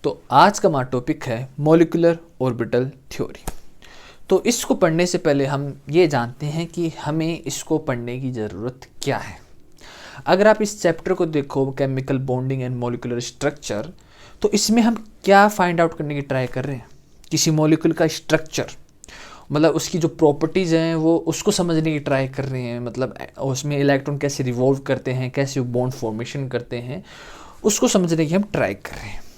तो आज का हमारा टॉपिक है मॉलिक्यूलर ऑर्बिटल थ्योरी। तो इसको पढ़ने से पहले हम ये जानते हैं कि हमें इसको पढ़ने की ज़रूरत क्या है। अगर आप इस चैप्टर को देखो, chemical bonding and molecular structure, तो इसमें हम क्या फाइंड आउट करने की ट्राई कर रहे हैं? किसी मॉलिक्यूल का स्ट्रक्चर, मतलब उसकी जो प्रॉपर्टीज़ हैं वो उसको समझने की ट्राई कर रहे हैं। मतलब उसमें इलेक्ट्रॉन कैसे रिवॉल्व करते हैं, कैसे बॉन्ड फॉर्मेशन करते हैं, उसको समझने की हम ट्राई कर रहे हैं।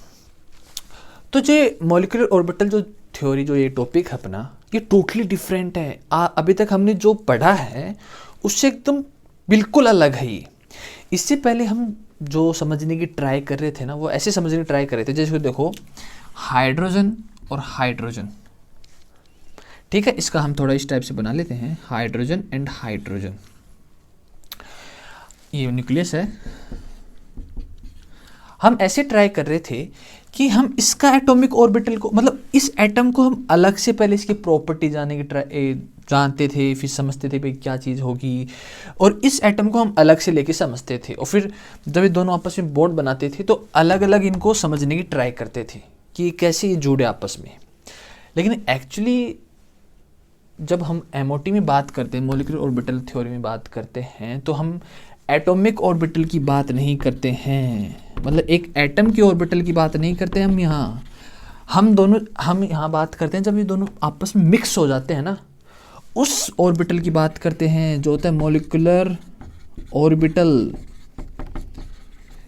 तो ये मॉलिक्यूलर ऑर्बिटल जो थ्योरी, जो ये टॉपिक है अपना, ये टोटली डिफरेंट है। अभी तक हमने जो पढ़ा है उससे एकदम बिल्कुल अलग है ये। इससे पहले हम जो समझने की ट्राई कर रहे थे ना, वो ऐसे समझने की ट्राई कर रहे थे जैसे देखो, हाइड्रोजन और हाइड्रोजन, ठीक है, इसका हम थोड़ा इस टाइप से बना लेते हैं, हाइड्रोजन एंड हाइड्रोजन। ये न्यूक्लियस है। हम ऐसे ट्राई कर रहे थे कि हम इसका एटॉमिक ऑर्बिटल को, मतलब इस एटम को हम अलग से पहले इसकी प्रॉपर्टी जानने की जानते थे, फिर समझते थे भाई क्या चीज़ होगी, और इस एटम को हम अलग से लेके समझते थे, और फिर जब ये दोनों आपस में बॉन्ड बनाते थे तो अलग अलग इनको समझने की ट्राई करते थे कि कैसे ये जुड़े आपस में। लेकिन एक्चुअली जब हम MOT में बात करते हैं, मॉलिक्यूलर ऑर्बिटल थ्योरी में बात करते हैं, तो हम एटॉमिक ऑर्बिटल की बात नहीं करते हैं। मतलब एक एटम की ऑर्बिटल की बात नहीं करते हम यहाँ। हम यहाँ बात करते हैं जब ये दोनों आपस में मिक्स हो जाते हैं ना, उस ऑर्बिटल की बात करते हैं जो होता है मॉलिक्यूलर ऑर्बिटल।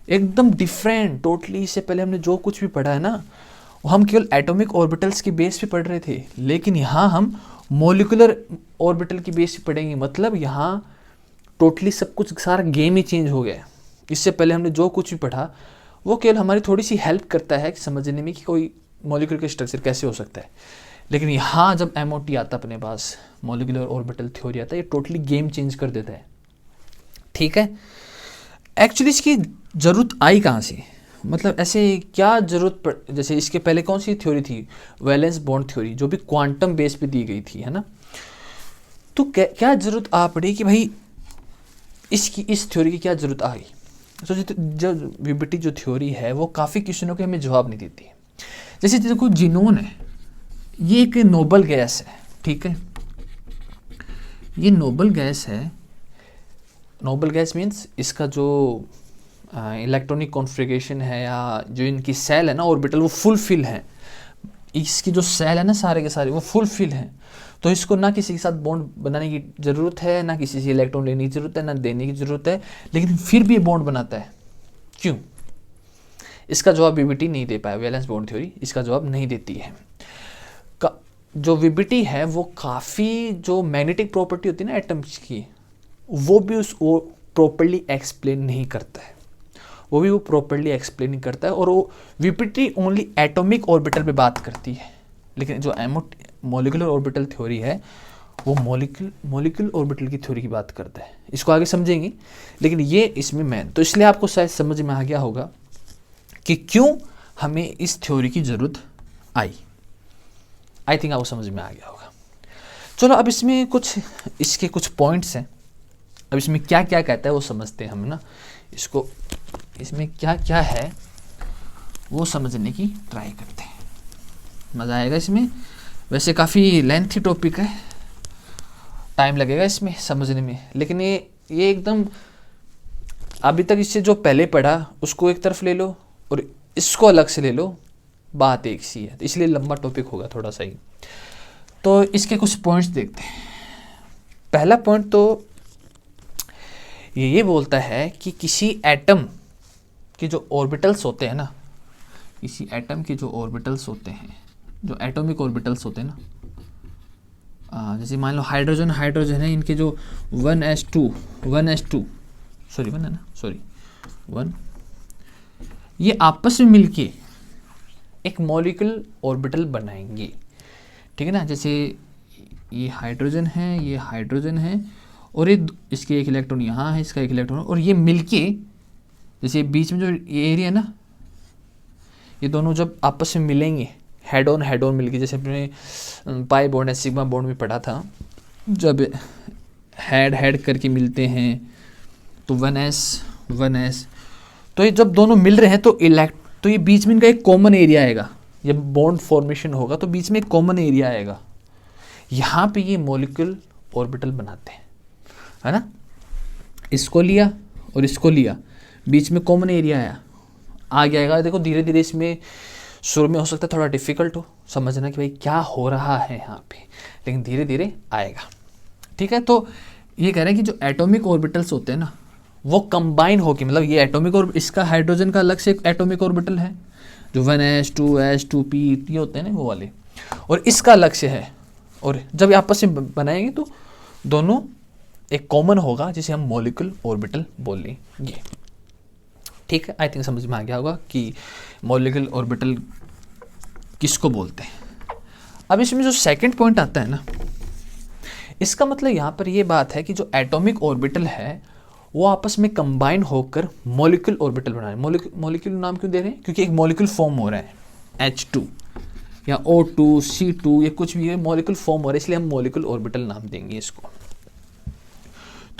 एकदम डिफरेंट टोटली। इससे पहले हमने जो कुछ भी पढ़ा है ना, वो हम केवल एटॉमिक ऑर्बिटल्स के बेस पे पढ़ रहे थे, लेकिन यहाँ हम मॉलिक्यूलर ऑर्बिटल की बेस पे पढ़ेंगे। मतलब यहाँ टोटली सब कुछ, सारा गेम ही चेंज हो गया है। इससे पहले हमने जो कुछ भी पढ़ा वो केवल हमारी थोड़ी सी हेल्प करता है समझने में कि कोई मॉलिक्यूल का स्ट्रक्चर कैसे हो सकता है। लेकिन यहाँ जब MOT आता है अपने पास, मॉलिक्यूलर ऑर्बिटल थ्योरी आता है, ये टोटली गेम चेंज कर देता है। ठीक है, एक्चुअली इसकी ज़रूरत आई कहाँ से? मतलब ऐसे क्या ज़रूरत पड़, जैसे इसके पहले कौन सी थ्योरी थी? वैलेंस बॉन्ड थ्योरी, जो भी क्वांटम बेस पे दी गई थी, है ना। तो क्या ज़रूरत आ पड़ी कि भाई इस थ्योरी की क्या ज़रूरत आ गई? तो जो VBT जो थ्योरी है वो काफ़ी क्वेश्चनों के हमें जवाब नहीं देती है। जैसे देखो, जिनोन है, ये एक नोबल गैस है, ठीक है, ये नोबल गैस है। नोबल गैस मीन्स इसका जो इलेक्ट्रॉनिक कॉन्फ़िगरेशन है, या जो इनकी सेल है ना ऑर्बिटल, वो फुल फिल है। इसकी जो सेल है ना सारे के सारे वो फुल फिल हैं। तो इसको ना किसी के साथ बॉन्ड बनाने की ज़रूरत है, ना किसी से इलेक्ट्रॉन लेने की ज़रूरत है, ना देने की ज़रूरत है, लेकिन फिर भी ये बॉन्ड बनाता है। क्यों? इसका जवाब VBT नहीं दे पाया। वैलेंस बॉन्ड थ्योरी इसका जवाब नहीं देती है। जो VBT है वो काफ़ी जो मैग्नेटिक प्रॉपर्टी होती है ना एटम्स की, वो भी वो प्रॉपरली एक्सप्लेन नहीं करता है। वो प्रॉपरली एक्सप्लेन नहीं करता है, और वो VBT ओनली एटॉमिक ऑर्बिटल पे बात करती है। लेकिन जो मॉलिक्यूलर ऑर्बिटल थ्योरी है वो मॉलिक्यूल ऑर्बिटल की थ्योरी की बात करता है। इसको आगे समझेंगे, लेकिन ये इसमें मेन, तो इसलिए आपको शायद समझ में आ गया होगा कि क्यों हमें इस थ्योरी की ज़रूरत आई थिंक आपको समझ में आ गया होगा। चलो अब इसमें इसके कुछ पॉइंट्स हैं। अब इसमें क्या क्या कहता है वो समझते हैं हम ना। इसको इसमें क्या क्या है वो समझने की ट्राई करते हैं, मज़ा आएगा इसमें। वैसे काफ़ी लेंथी टॉपिक है, टाइम लगेगा इसमें समझने में, लेकिन ये एकदम अभी तक इससे जो पहले पढ़ा उसको एक तरफ ले लो और इसको अलग से ले लो, बात एक सी है, तो इसलिए लंबा टॉपिक होगा थोड़ा सा ही। तो इसके कुछ पॉइंट्स देखते हैं। पहला पॉइंट तो ये बोलता है कि किसी एटम के जो ऑर्बिटल्स होते हैं ना, किसी एटम के जो ऑर्बिटल्स होते हैं, जो एटॉमिक ऑर्बिटल्स होते हैं ना, जैसे मान लो हाइड्रोजन है, इनके जो 1 ये आपस में मिलके एक मॉलिक्यूल ऑर्बिटल बनाएंगे, ठीक है ना। जैसे ये हाइड्रोजन है और ये इसके एक इलेक्ट्रॉन यहाँ है, इसका एक इलेक्ट्रॉन, और ये मिलके, जैसे बीच में जो ये एरिया है ना, ये दोनों जब आपस में मिलेंगे हेड ऑन मिलके, जैसे अपने पाई बॉन्ड या सिग्मा बॉन्ड में पढ़ा था, जब हेड करके मिलते हैं तो 1s, तो ये जब दोनों मिल रहे हैं तो तो ये बीच में इनका एक कॉमन एरिया आएगा, जब बॉन्ड फॉर्मेशन होगा तो बीच में एक कॉमन एरिया आएगा, यहाँ पे ये मॉलिक्यूल ऑर्बिटल बनाते हैं, है ना। इसको लिया और इसको लिया, बीच में कॉमन एरिया आया, आ गया। देखो धीरे धीरे इसमें शुरू में हो सकता है थोड़ा डिफिकल्ट हो समझना कि भाई क्या हो रहा है यहाँ पे, लेकिन धीरे धीरे आएगा, ठीक है। तो ये कह रहे हैं कि जो एटॉमिक ऑर्बिटल्स होते हैं ना, वो कंबाइन होके, मतलब ये एटॉमिक और इसका हाइड्रोजन का अलग से एक एटॉमिक ऑर्बिटल है जो 1s 2s 2p ये होते हैं ना वो वाले, और इसका अलग से है, और जब ये आपस में बनाएंगे तो दोनों एक कॉमन होगा जिसे हम मॉलिक्यूल ऑर्बिटल बोलेंगे, ठीक है। आई थिंक समझ में आ गया होगा कि मॉलिक्यूल ऑर्बिटल किसको बोलते हैं। अब इसमें जो सेकंड पॉइंट आता है ना, इसका मतलब यहाँ पर ये बात है कि जो एटॉमिक ऑर्बिटल है वो आपस में कंबाइन होकर मॉलिक्यूल ऑर्बिटल बना रहे हैं। मॉलिक्यूल नाम क्यों दे रहे हैं? क्योंकि एक मॉलिक्यूल फॉर्म हो रहा है, H2 या O2 C2 ये कुछ भी है, मॉलिक्यूल फॉर्म हो रहा है, इसलिए हम मॉलिक्यूल ऑर्बिटल नाम देंगे इसको।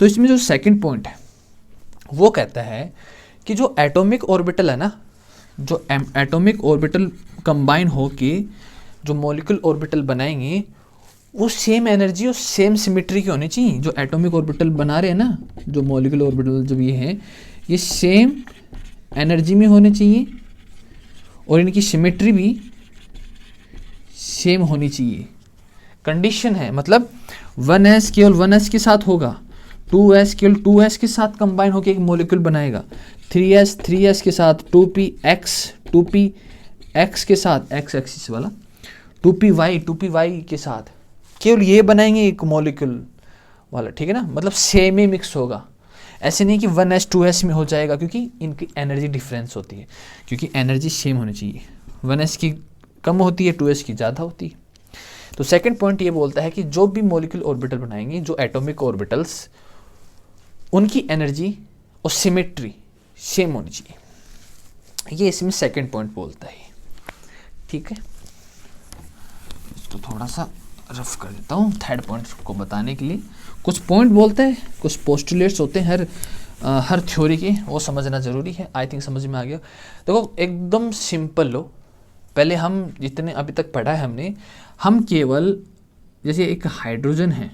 तो इसमें जो सेकंड पॉइंट है वो कहता है कि जो एटॉमिक ऑर्बिटल है ना, जो एटॉमिक ऑर्बिटल कंबाइन होके जो मॉलिक्यूल ऑर्बिटल बनाएंगे वो सेम एनर्जी और सेम सिमेट्री की होनी चाहिए। जो एटॉमिक ऑर्बिटल बना रहे हैं ना, जो मॉलिक्यूल ऑर्बिटल जब ये हैं, ये सेम एनर्जी में होने चाहिए और इनकी सिमेट्री भी सेम होनी चाहिए। कंडीशन है, मतलब 1s केवल 1s के साथ होगा, 2s केवल 2s के साथ कंबाइन होकर एक मॉलिक्यूल बनाएगा, 3s के साथ, 2px के साथ, x एक्सिस वाला, 2py के साथ, केवल ये बनाएंगे एक मॉलिक्यूल वाला, ठीक है ना। मतलब सेम ही मिक्स होगा, ऐसे नहीं कि 1s 2s में हो जाएगा, क्योंकि इनकी एनर्जी डिफरेंस होती है, क्योंकि एनर्जी सेम होनी चाहिए, 1s की कम होती है, 2s की ज़्यादा होती है। तो सेकंड पॉइंट ये बोलता है कि जो भी मॉलिक्यूल ऑर्बिटल बनाएंगे, जो एटॉमिक ऑर्बिटल्स, उनकी एनर्जी और सिमेट्री सेम होनी चाहिए, ये इसमें सेकंड पॉइंट बोलता है, ठीक है। तो थोड़ा सा रफ कर देता हूँ थर्ड पॉइंट को बताने के लिए। कुछ पॉइंट बोलते हैं, कुछ पोस्टुलेट्स होते हैं हर थ्योरी के, वो समझना ज़रूरी है। आई थिंक समझ में आ गया। देखो एकदम सिंपल लो, पहले हम जितने अभी तक पढ़ा है हमने, हम केवल जैसे एक हाइड्रोजन है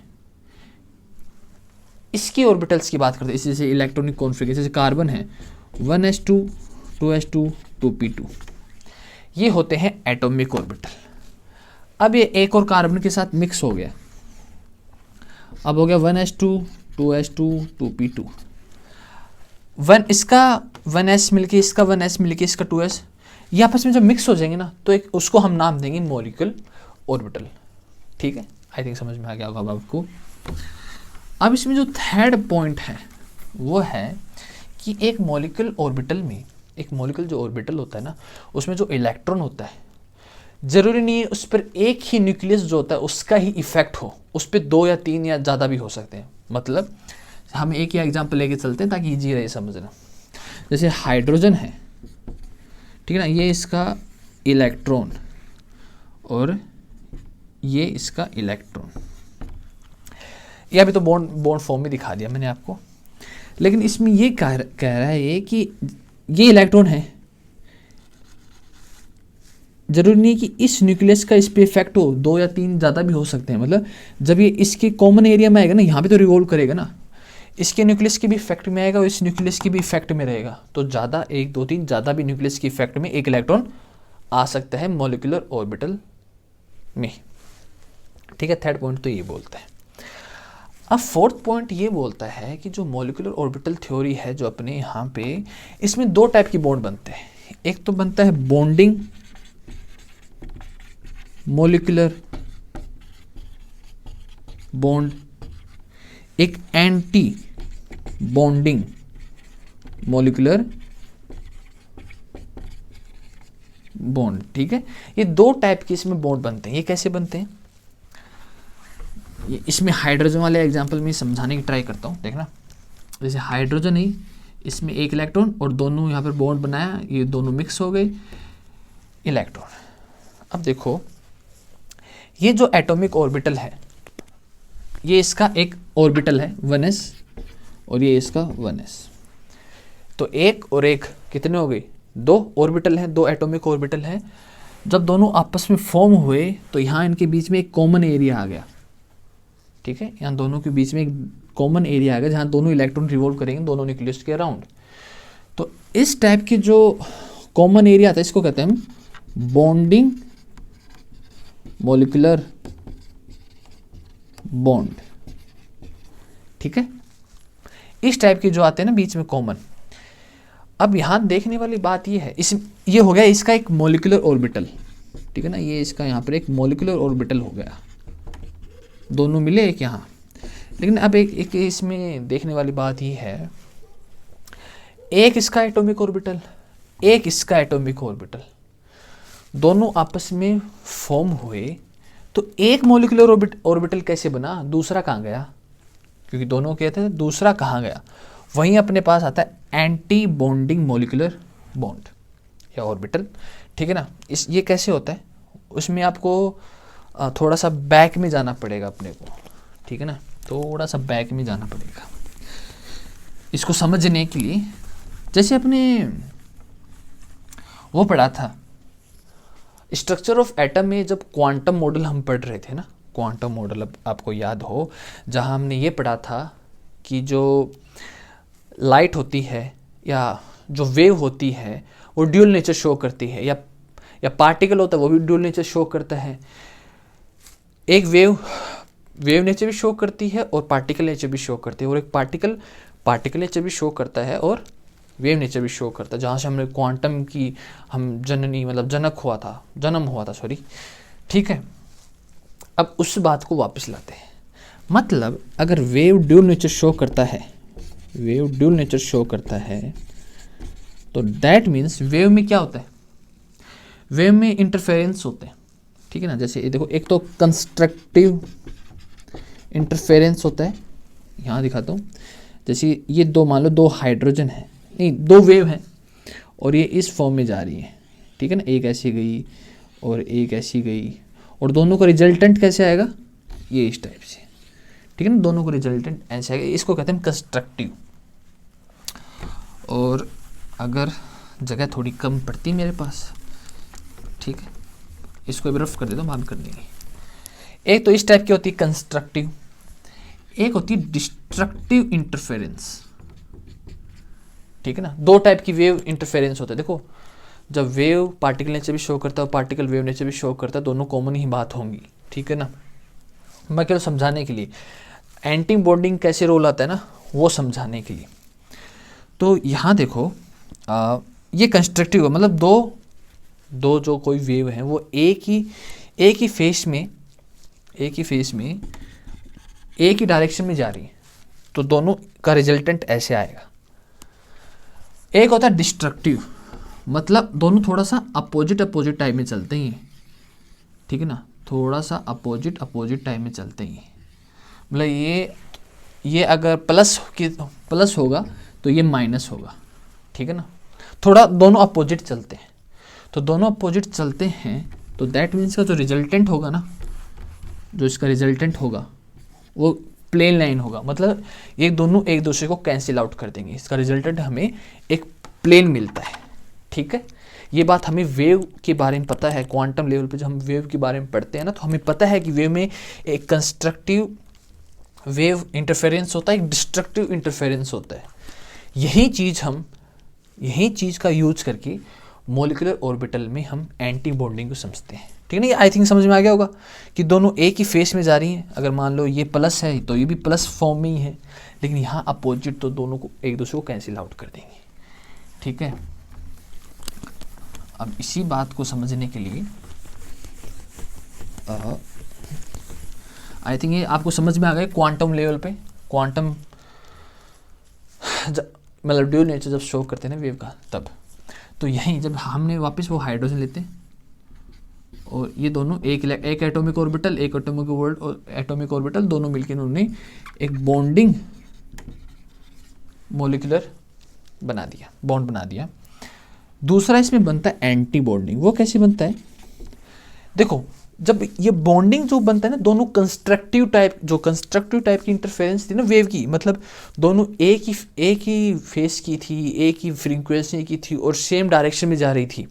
इसके ऑर्बिटल्स की बात करते हैं, जैसे इलेक्ट्रॉनिक कॉन्फिगरेशन, जैसे कार्बन है 1s2 2s2 2p2, ये होते हैं एटॉमिक ऑर्बिटल। अब ये एक और कार्बन के साथ मिक्स हो गया, अब हो गया 1s2 2s2 2p2, इसका 1s मिलके इसका 1s मिलके इसका 2s, ये आपस में जब मिक्स हो जाएंगे ना तो एक उसको हम नाम देंगे मॉलिक्यूल ऑर्बिटल, ठीक है। आई थिंक समझ में आ गया होगा आपको। अब इसमें जो थर्ड पॉइंट है वो है कि एक मॉलिक्यूल ऑर्बिटल में, एक मॉलिक्यूल जो ऑर्बिटल होता है ना, उसमें जो इलेक्ट्रॉन होता है, ज़रूरी नहीं है उस पर एक ही न्यूक्लियस जो होता है उसका ही इफेक्ट हो, उस पर 2 या 3 या ज़्यादा भी हो सकते हैं। मतलब हम एक ही एग्जांपल लेके चलते हैं ताकि ईजी रहे समझना। जैसे हाइड्रोजन है, ठीक है ना, ये इसका इलेक्ट्रॉन और ये इसका इलेक्ट्रॉन, ये अभी तो बॉन्ड फॉर्म में दिखा दिया मैंने आपको, लेकिन इसमें ये कह रहा है ये कि ये इलेक्ट्रॉन है, जरूरी नहीं कि इस न्यूक्लियस का इस पे इफेक्ट हो, 2 या 3 ज़्यादा भी हो सकते हैं। मतलब जब ये इसके कॉमन एरिया में आएगा ना, यहाँ पे तो रिवॉल्व करेगा ना, इसके न्यूक्लियस के भी इफेक्ट में आएगा और इस न्यूक्लियस के भी इफेक्ट में रहेगा, तो ज़्यादा 1 2 3 ज़्यादा भी न्यूक्लियस के इफेक्ट में एक इलेक्ट्रॉन आ सकता है मॉलिक्यूलर ऑर्बिटल में, ठीक है। थर्ड पॉइंट तो ये बोलता है। अब फोर्थ पॉइंट ये बोलता है कि जो मॉलिक्यूलर ऑर्बिटल थ्योरी है जो अपने यहाँ पे, इसमें 2 टाइप की बॉन्ड बनते हैं। एक तो बनता है बॉन्डिंग मॉलिक्यूलर बॉन्ड, एक एंटी बॉन्डिंग मॉलिक्यूलर बॉन्ड, ठीक है। ये 2 टाइप के इसमें बॉन्ड बनते हैं। ये कैसे बनते हैं, ये इसमें हाइड्रोजन वाले एग्जांपल में समझाने की ट्राई करता हूँ, देखना। जैसे हाइड्रोजन ही, इसमें एक इलेक्ट्रॉन और दोनों यहाँ पर बॉन्ड बनाया, ये दोनों मिक्स हो गए इलेक्ट्रॉन। अब देखो ये जो एटॉमिक ऑर्बिटल है, ये इसका एक ऑर्बिटल है 1s और ये इसका 1s, तो एक और एक कितने हो गए दो ऑर्बिटल हैं, दो एटॉमिक ऑर्बिटल हैं, जब दोनों आपस में फॉर्म हुए तो यहाँ इनके बीच में एक कॉमन एरिया आ गया, ठीक है, यहाँ दोनों के बीच में एक कॉमन एरिया आ गया जहाँ दोनों इलेक्ट्रॉन रिवॉल्व करेंगे दोनों न्यूक्लियस के अराउंड। तो इस टाइप के जो कॉमन एरिया आता है इसको कहते हैं हम बॉन्डिंग मॉलिक्यूलर बॉन्ड, ठीक है, इस टाइप के जो आते हैं ना बीच में कॉमन। अब यहां देखने वाली बात ये है, ये हो गया इसका एक मॉलिक्यूलर ऑर्बिटल, ठीक है ना, ये इसका यहां पर एक मॉलिक्यूलर ऑर्बिटल हो गया, दोनों मिले एक यहां। लेकिन अब एक इसमें देखने वाली बात ये है, एक इसका एटॉमिक ऑर्बिटल, एक इसका एटॉमिक ऑर्बिटल, दोनों आपस में फॉर्म हुए तो एक मॉलिक्यूलर ऑर्बिटल कैसे बना, दूसरा कहाँ गया, क्योंकि दोनों कहते हैं दूसरा कहाँ गया, वहीं अपने पास आता है एंटी बॉन्डिंग मॉलिक्यूलर बॉन्ड या ऑर्बिटल, ठीक है ना। ये कैसे होता है, उसमें आपको थोड़ा सा बैक में जाना पड़ेगा अपने को, ठीक है ना, थोड़ा सा बैक में जाना पड़ेगा इसको समझने के लिए। जैसे अपने वो पढ़ा था स्ट्रक्चर ऑफ एटम में, जब क्वांटम मॉडल हम पढ़ रहे थे ना, क्वांटम मॉडल अब आपको याद हो, जहां हमने ये पढ़ा था कि जो लाइट होती है या जो वेव होती है वो ड्यूल नेचर शो करती है, या पार्टिकल होता है वो भी ड्यूल नेचर शो करता है। एक वेव नेचर भी शो करती है और पार्टिकल नेचर भी शो करती है, और एक पार्टिकल नेचर भी शो करता है और वेव नेचर भी शो करता है, जहाँ से हमने क्वांटम की हम जन्म हुआ था सॉरी, ठीक है। अब उस बात को वापस लाते हैं, मतलब अगर वेव ड्यूल नेचर शो करता है तो दैट मीन्स वेव में क्या होता है, वेव में इंटरफेरेंस होते हैं, ठीक है ना। जैसे ये देखो, एक तो कंस्ट्रक्टिव इंटरफेरेंस होता है, यहाँ दिखाता हूँ, जैसे ये दो, मान लो दो हाइड्रोजन है, नहीं दो वेव हैं और ये इस फॉर्म में जा रही है, ठीक है ना, एक ऐसी गई और एक ऐसी गई, और दोनों का रिजल्टेंट कैसे आएगा, ये इस टाइप से, ठीक है ना, दोनों का रिजल्टेंट ऐसे आएगा, इसको कहते हैं कंस्ट्रक्टिव। और अगर जगह थोड़ी कम पड़ती मेरे पास, ठीक है, इसको भी रफ कर देता हूँ, बाद कर देंगे। एक तो इस टाइप की होती है कंस्ट्रक्टिव, एक होती है डिस्ट्रक्टिव इंटरफेरेंस, ठीक है ना। दो टाइप की वेव इंटरफेरेंस होता है, देखो जब वेव पार्टिकल नेचर भी शो करता है और पार्टिकल वेव नेचर भी शो करता है, दोनों कॉमन ही बात होंगी, ठीक है ना। मैं केवल समझाने के लिए, एंटी बॉन्डिंग कैसे रोल आता है ना, वो समझाने के लिए। तो यहाँ देखो ये कंस्ट्रक्टिव है, मतलब दो जो कोई वेव है वो एक ही फेस में एक ही डायरेक्शन में जा रही है, तो दोनों का रिजल्टेंट ऐसे आएगा। एक होता है डिस्ट्रक्टिव, मतलब दोनों थोड़ा सा अपोजिट टाइप में चलते हैं, ठीक है ना, थोड़ा सा अपोजिट टाइप में चलते हैं, मतलब ये अगर प्लस होगा तो ये माइनस होगा, ठीक है ना, थोड़ा दोनों अपोजिट चलते हैं। तो दोनों अपोजिट चलते हैं तो दैट मीन्स का जो रिजल्टेंट होगा ना, जो इसका रिजल्टेंट होगा वो प्लेन लाइन होगा, मतलब ये दोनों एक दूसरे को कैंसिल आउट कर देंगे, इसका रिजल्टेंट हमें एक प्लेन मिलता है, ठीक है। ये बात हमें वेव के बारे में पता है, क्वांटम लेवल पे जब हम वेव के बारे में पढ़ते हैं ना, तो हमें पता है कि वेव में एक कंस्ट्रक्टिव वेव इंटरफेरेंस होता है, एक डिस्ट्रक्टिव इंटरफेरेंस होता है। यही चीज़ का यूज करके मॉलिक्यूलर ऑर्बिटल में हम एंटी बॉन्डिंग को समझते हैं, ठीक है ना। ये आई थिंक समझ में आ गया होगा कि दोनों एक ही फेस में जा रही हैं, अगर मान लो ये प्लस है तो ये भी प्लस फॉर्म में ही है, लेकिन यहाँ अपोजिट, तो दोनों को एक दूसरे को कैंसिल आउट कर देंगे, ठीक है। अब इसी बात को समझने के लिए आई थिंक ये आपको समझ में आ गया क्वांटम लेवल पे, क्वांटम मतलब ड्यूल नेचर जब शो करते हैं ना वेव का, तब तो यहीं जब हमने वापस वो हाइड्रोजन लेते हैं और ये दोनों एक एटॉमिक ऑर्बिटल, एक एटॉमिक ऑर्बिटल दोनों मिलकर उन्होंने एक बॉन्डिंग मॉलिक्यूलर बॉन्ड बना दिया। दूसरा इसमें बनता है एंटी बॉन्डिंग। वो कैसे बनता है, देखो जब ये बॉन्डिंग जो बनता है ना, दोनों कंस्ट्रक्टिव टाइप की इंटरफेरेंस थी ना वेव की, मतलब दोनों एक ही फेस की थी, एक ही फ्रीक्वेंसी की थी और सेम डायरेक्शन में जा रही थी,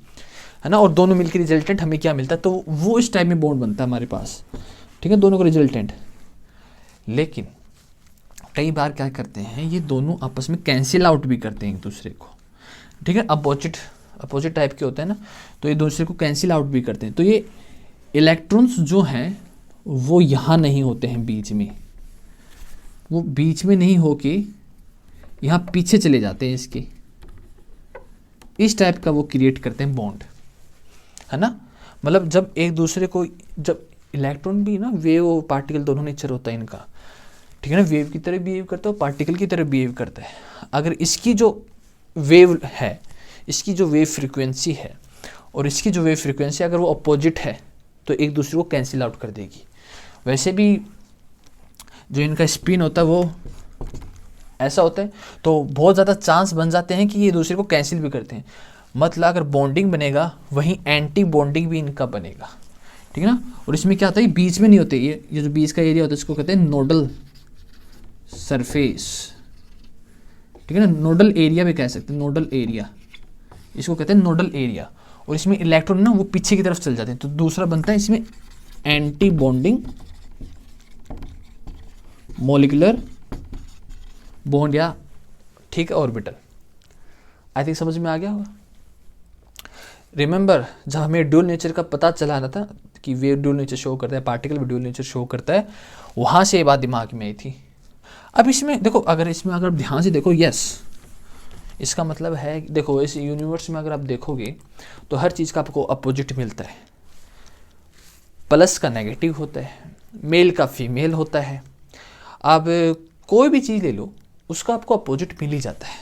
है ना, और दोनों मिलकर रिजल्टेंट हमें क्या मिलता है, तो वो इस टाइप में बॉन्ड बनता है हमारे पास, ठीक है, दोनों का रिजल्टेंट। लेकिन कई बार क्या करते हैं, ये दोनों आपस में कैंसिल आउट भी करते हैं एक दूसरे को, ठीक है, अपोजिट टाइप के होते हैं ना, तो ये दूसरे को कैंसिल आउट भी करते हैं। तो ये इलेक्ट्रॉन्स जो हैं वो यहाँ नहीं होते हैं बीच में, वो बीच में नहीं होके यहाँ पीछे चले जाते हैं इसके, इस टाइप का वो क्रिएट करते हैं बॉन्ड, है ना। मतलब जब एक दूसरे को, जब इलेक्ट्रॉन भी ना वेव और पार्टिकल दोनों नेचर होता है इनका, ठीक है ना, वेव की तरह बिहेव करता है और पार्टिकल की तरह बिहेव करता है। अगर इसकी जो वेव है, इसकी जो वेव फ्रीक्वेंसी है और इसकी जो वेव फ्रीक्वेंसी अगर वो अपोजिट है तो एक दूसरे को कैंसिल आउट कर देगी। वैसे भी जो इनका स्पिन होता है वो ऐसा होता है, तो बहुत ज़्यादा चांस बन जाते हैं कि ये दूसरे को कैंसिल भी करते हैं। मतलब अगर बॉन्डिंग बनेगा वहीं एंटी बॉन्डिंग भी इनका बनेगा, ठीक है ना। और इसमें क्या होता है, बीच में नहीं होते, ये जो बीच का एरिया होता है इसको कहते हैं नोडल सरफेस, ठीक है ना, नोडल एरिया भी कह सकते हैं, नोडल एरिया इसको कहते हैं नोडल एरिया। और इसमें इलेक्ट्रॉन ना वो पीछे की तरफ चल जाते हैं, तो दूसरा बनता है इसमें एंटी बॉन्डिंग मॉलिक्यूलर बॉन्ड या, ठीक है, ऑर्बिटल। आई थिंक समझ में आ गया होगा। रिमेंबर जब हमें ड्यूल नेचर का पता चला ना था कि वेव ड्यूल नेचर शो करता है, पार्टिकल भी ड्यूल नेचर शो करता है, वहाँ से ये बात दिमाग में आई थी। अब इसमें देखो, अगर ध्यान से देखो, यस, इसका मतलब है, देखो इस यूनिवर्स में अगर आप देखोगे तो हर चीज़ का आपको अपोजिट मिलता है, प्लस का नेगेटिव होता है, मेल का फीमेल होता है। अब कोई भी चीज़ ले लो उसका आपको अपोजिट मिल ही जाता है,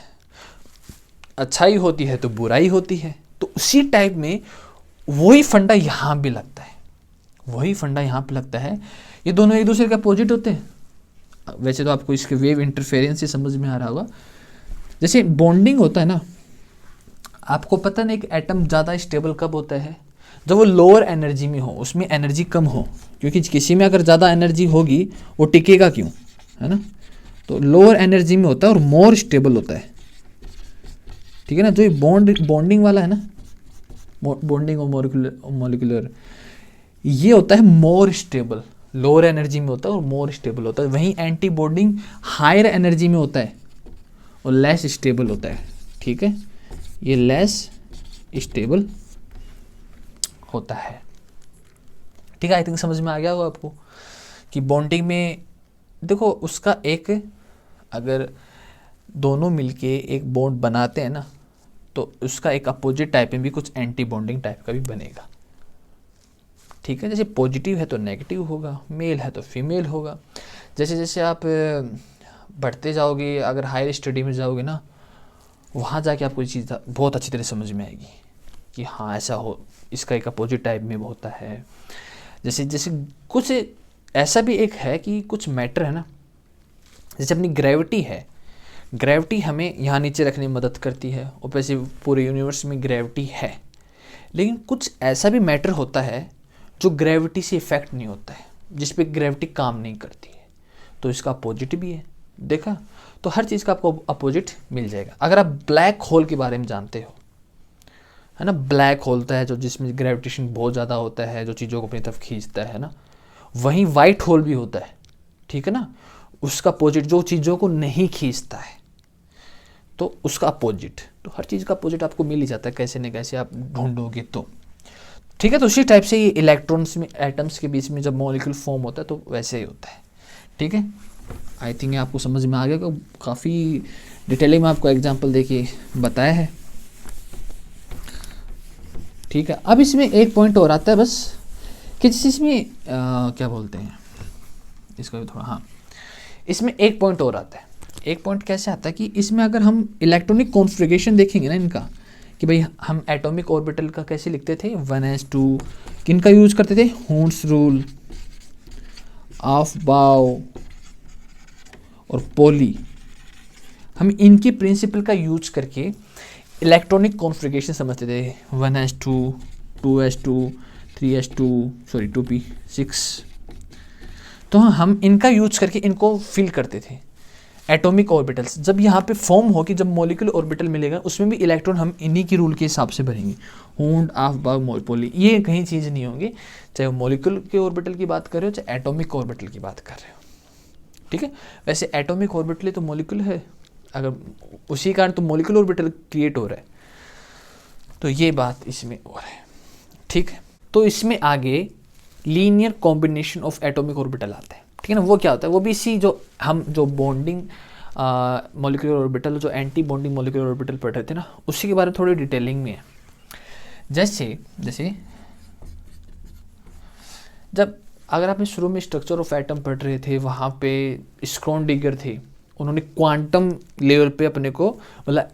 अच्छाई होती है तो बुराई होती है। तो उसी टाइप में वही फंडा यहाँ भी लगता है, वही फंडा यहाँ पे लगता है। ये दोनों एक दूसरे के अपोजिट होते हैं। वैसे तो आपको इसके वेव इंटरफेरेंस से समझ में आ रहा होगा। जैसे बॉन्डिंग होता है ना, आपको पता नहीं, एक एटम ज़्यादा स्टेबल कब होता है, जब वो लोअर एनर्जी में हो, उसमें एनर्जी कम हो, क्योंकि किसी में अगर ज़्यादा एनर्जी होगी वो टिकेगा क्यों, है ना। तो लोअर एनर्जी में होता है और मोर स्टेबल होता है, ठीक है ना। जो ये बॉन्डिंग वाला है ना, बॉन्डिंग और मॉलिक्यूलर, ये होता है मोर स्टेबल, लोअर एनर्जी में होता है और मोर स्टेबल होता है। वहीं एंटी बॉन्डिंग हायर एनर्जी में होता है और लेस स्टेबल होता है, ठीक है, ये लेस स्टेबल होता है, ठीक है। आई थिंक समझ में आ गया होगा आपको कि बॉन्डिंग में देखो, उसका एक, अगर दोनों मिलके एक बॉन्ड बनाते हैं ना, तो उसका एक अपोजिट टाइप में भी कुछ एंटी बॉन्डिंग टाइप का भी बनेगा, ठीक है। जैसे पॉजिटिव है तो नेगेटिव होगा, मेल है तो फीमेल होगा। जैसे जैसे आप बढ़ते जाओगे, अगर हायर स्टडी में जाओगे ना, वहाँ जाके आपको ये चीज़ बहुत अच्छी तरह समझ में आएगी कि हाँ ऐसा हो, इसका एक अपोजिट टाइप में होता है। जैसे जैसे कुछ ऐसा भी एक है कि कुछ मैटर है ना, जैसे अपनी ग्रेविटी है, ग्रेविटी हमें यहाँ नीचे रखने में मदद करती है, और वैसे पूरे यूनिवर्स में ग्रेविटी है। लेकिन कुछ ऐसा भी मैटर होता है जो ग्रेविटी से इफेक्ट नहीं होता है, जिस पे ग्रेविटी काम नहीं करती है, तो इसका अपोजिट भी है। देखा, तो हर चीज़ का आपको अपोजिट मिल जाएगा। अगर आप ब्लैक होल के बारे में जानते हो, है ना, ब्लैक होल होता है जो, जिसमें ग्रेविटेशन बहुत ज़्यादा होता है, जो चीज़ों को अपनी तरफ खींचता है ना। वहीं वाइट होल भी होता है, ठीक है ना, उसका अपोजिट जो चीज़ों को नहीं खींचता है, तो उसका अपोजिट। तो हर चीज़ का अपोजिट आपको मिल ही जाता है, कैसे न कैसे आप ढूंढोगे तो, ठीक है। तो उसी टाइप से ये इलेक्ट्रॉन्स में, एटम्स के बीच में जब मॉलिक्यूल फॉर्म होता है तो वैसे ही होता है, ठीक है। आई थिंक आपको समझ में आ गया कि काफ़ी डिटेलिंग में आपको एग्जांपल देके बताया है, ठीक है। अब इसमें एक पॉइंट और आता है बस, कि जिस इसमें क्या बोलते हैं इसका भी थोड़ा, हाँ, इसमें एक पॉइंट और आता है। एक पॉइंट कैसे आता है कि इसमें अगर हम इलेक्ट्रॉनिक कॉन्फ़िगरेशन देखेंगे ना इनका, कि भाई हम एटॉमिक ऑर्बिटल का कैसे लिखते थे, 1s2, किनका यूज करते थे, हॉर्न्स रूल, ऑफ-बाउ और पॉली। हम इनकी प्रिंसिपल का यूज करके इलेक्ट्रॉनिक कॉन्फ़िगरेशन समझते थे, 1s2, 2s2, 3s2 sorry 2p6। तो हम इनका यूज करके इनको फिल करते थे एटॉमिक ऑर्बिटल्स। जब यहाँ पे फॉर्म हो कि जब मॉलिक्यूलर ऑर्बिटल मिलेगा उसमें भी इलेक्ट्रॉन हम इन्हीं की रूल के हिसाब से भरेंगे, हुंड ऑफ बर्ग पोली, ये कहीं चीज़ नहीं होंगी, चाहे वो मॉलिक्यूल के ऑर्बिटल की बात कर रहे हो चाहे एटॉमिक ऑर्बिटल की बात कर रहे हो। ठीक है, वैसे एटॉमिक ऑर्बिटल तो मॉलिक्यूल है, अगर उसी कारण तो मॉलिक्यूलर ऑर्बिटल क्रिएट हो रहा है, तो ये बात इसमें हो रहा है। ठीक है, तो इसमें आगे linear combination of atomic orbital आता है। ठीक है ना, वो क्या होता है, वो भी इसी जो हम जो बॉन्डिंग मॉलिक्यूलर ऑर्बिटल, जो एंटी बॉन्डिंग मॉलिक्यूलर ऑर्बिटल पढ़ रहे थे ना, उसी के बारे में थोड़ी डिटेलिंग में है। जैसे जब अगर आपने शुरू में स्ट्रक्चर ऑफ एटम पढ़ रहे थे, वहाँ पे स्क्रोडिंगर थे, उन्होंने क्वांटम लेवल पे अपने को मतलब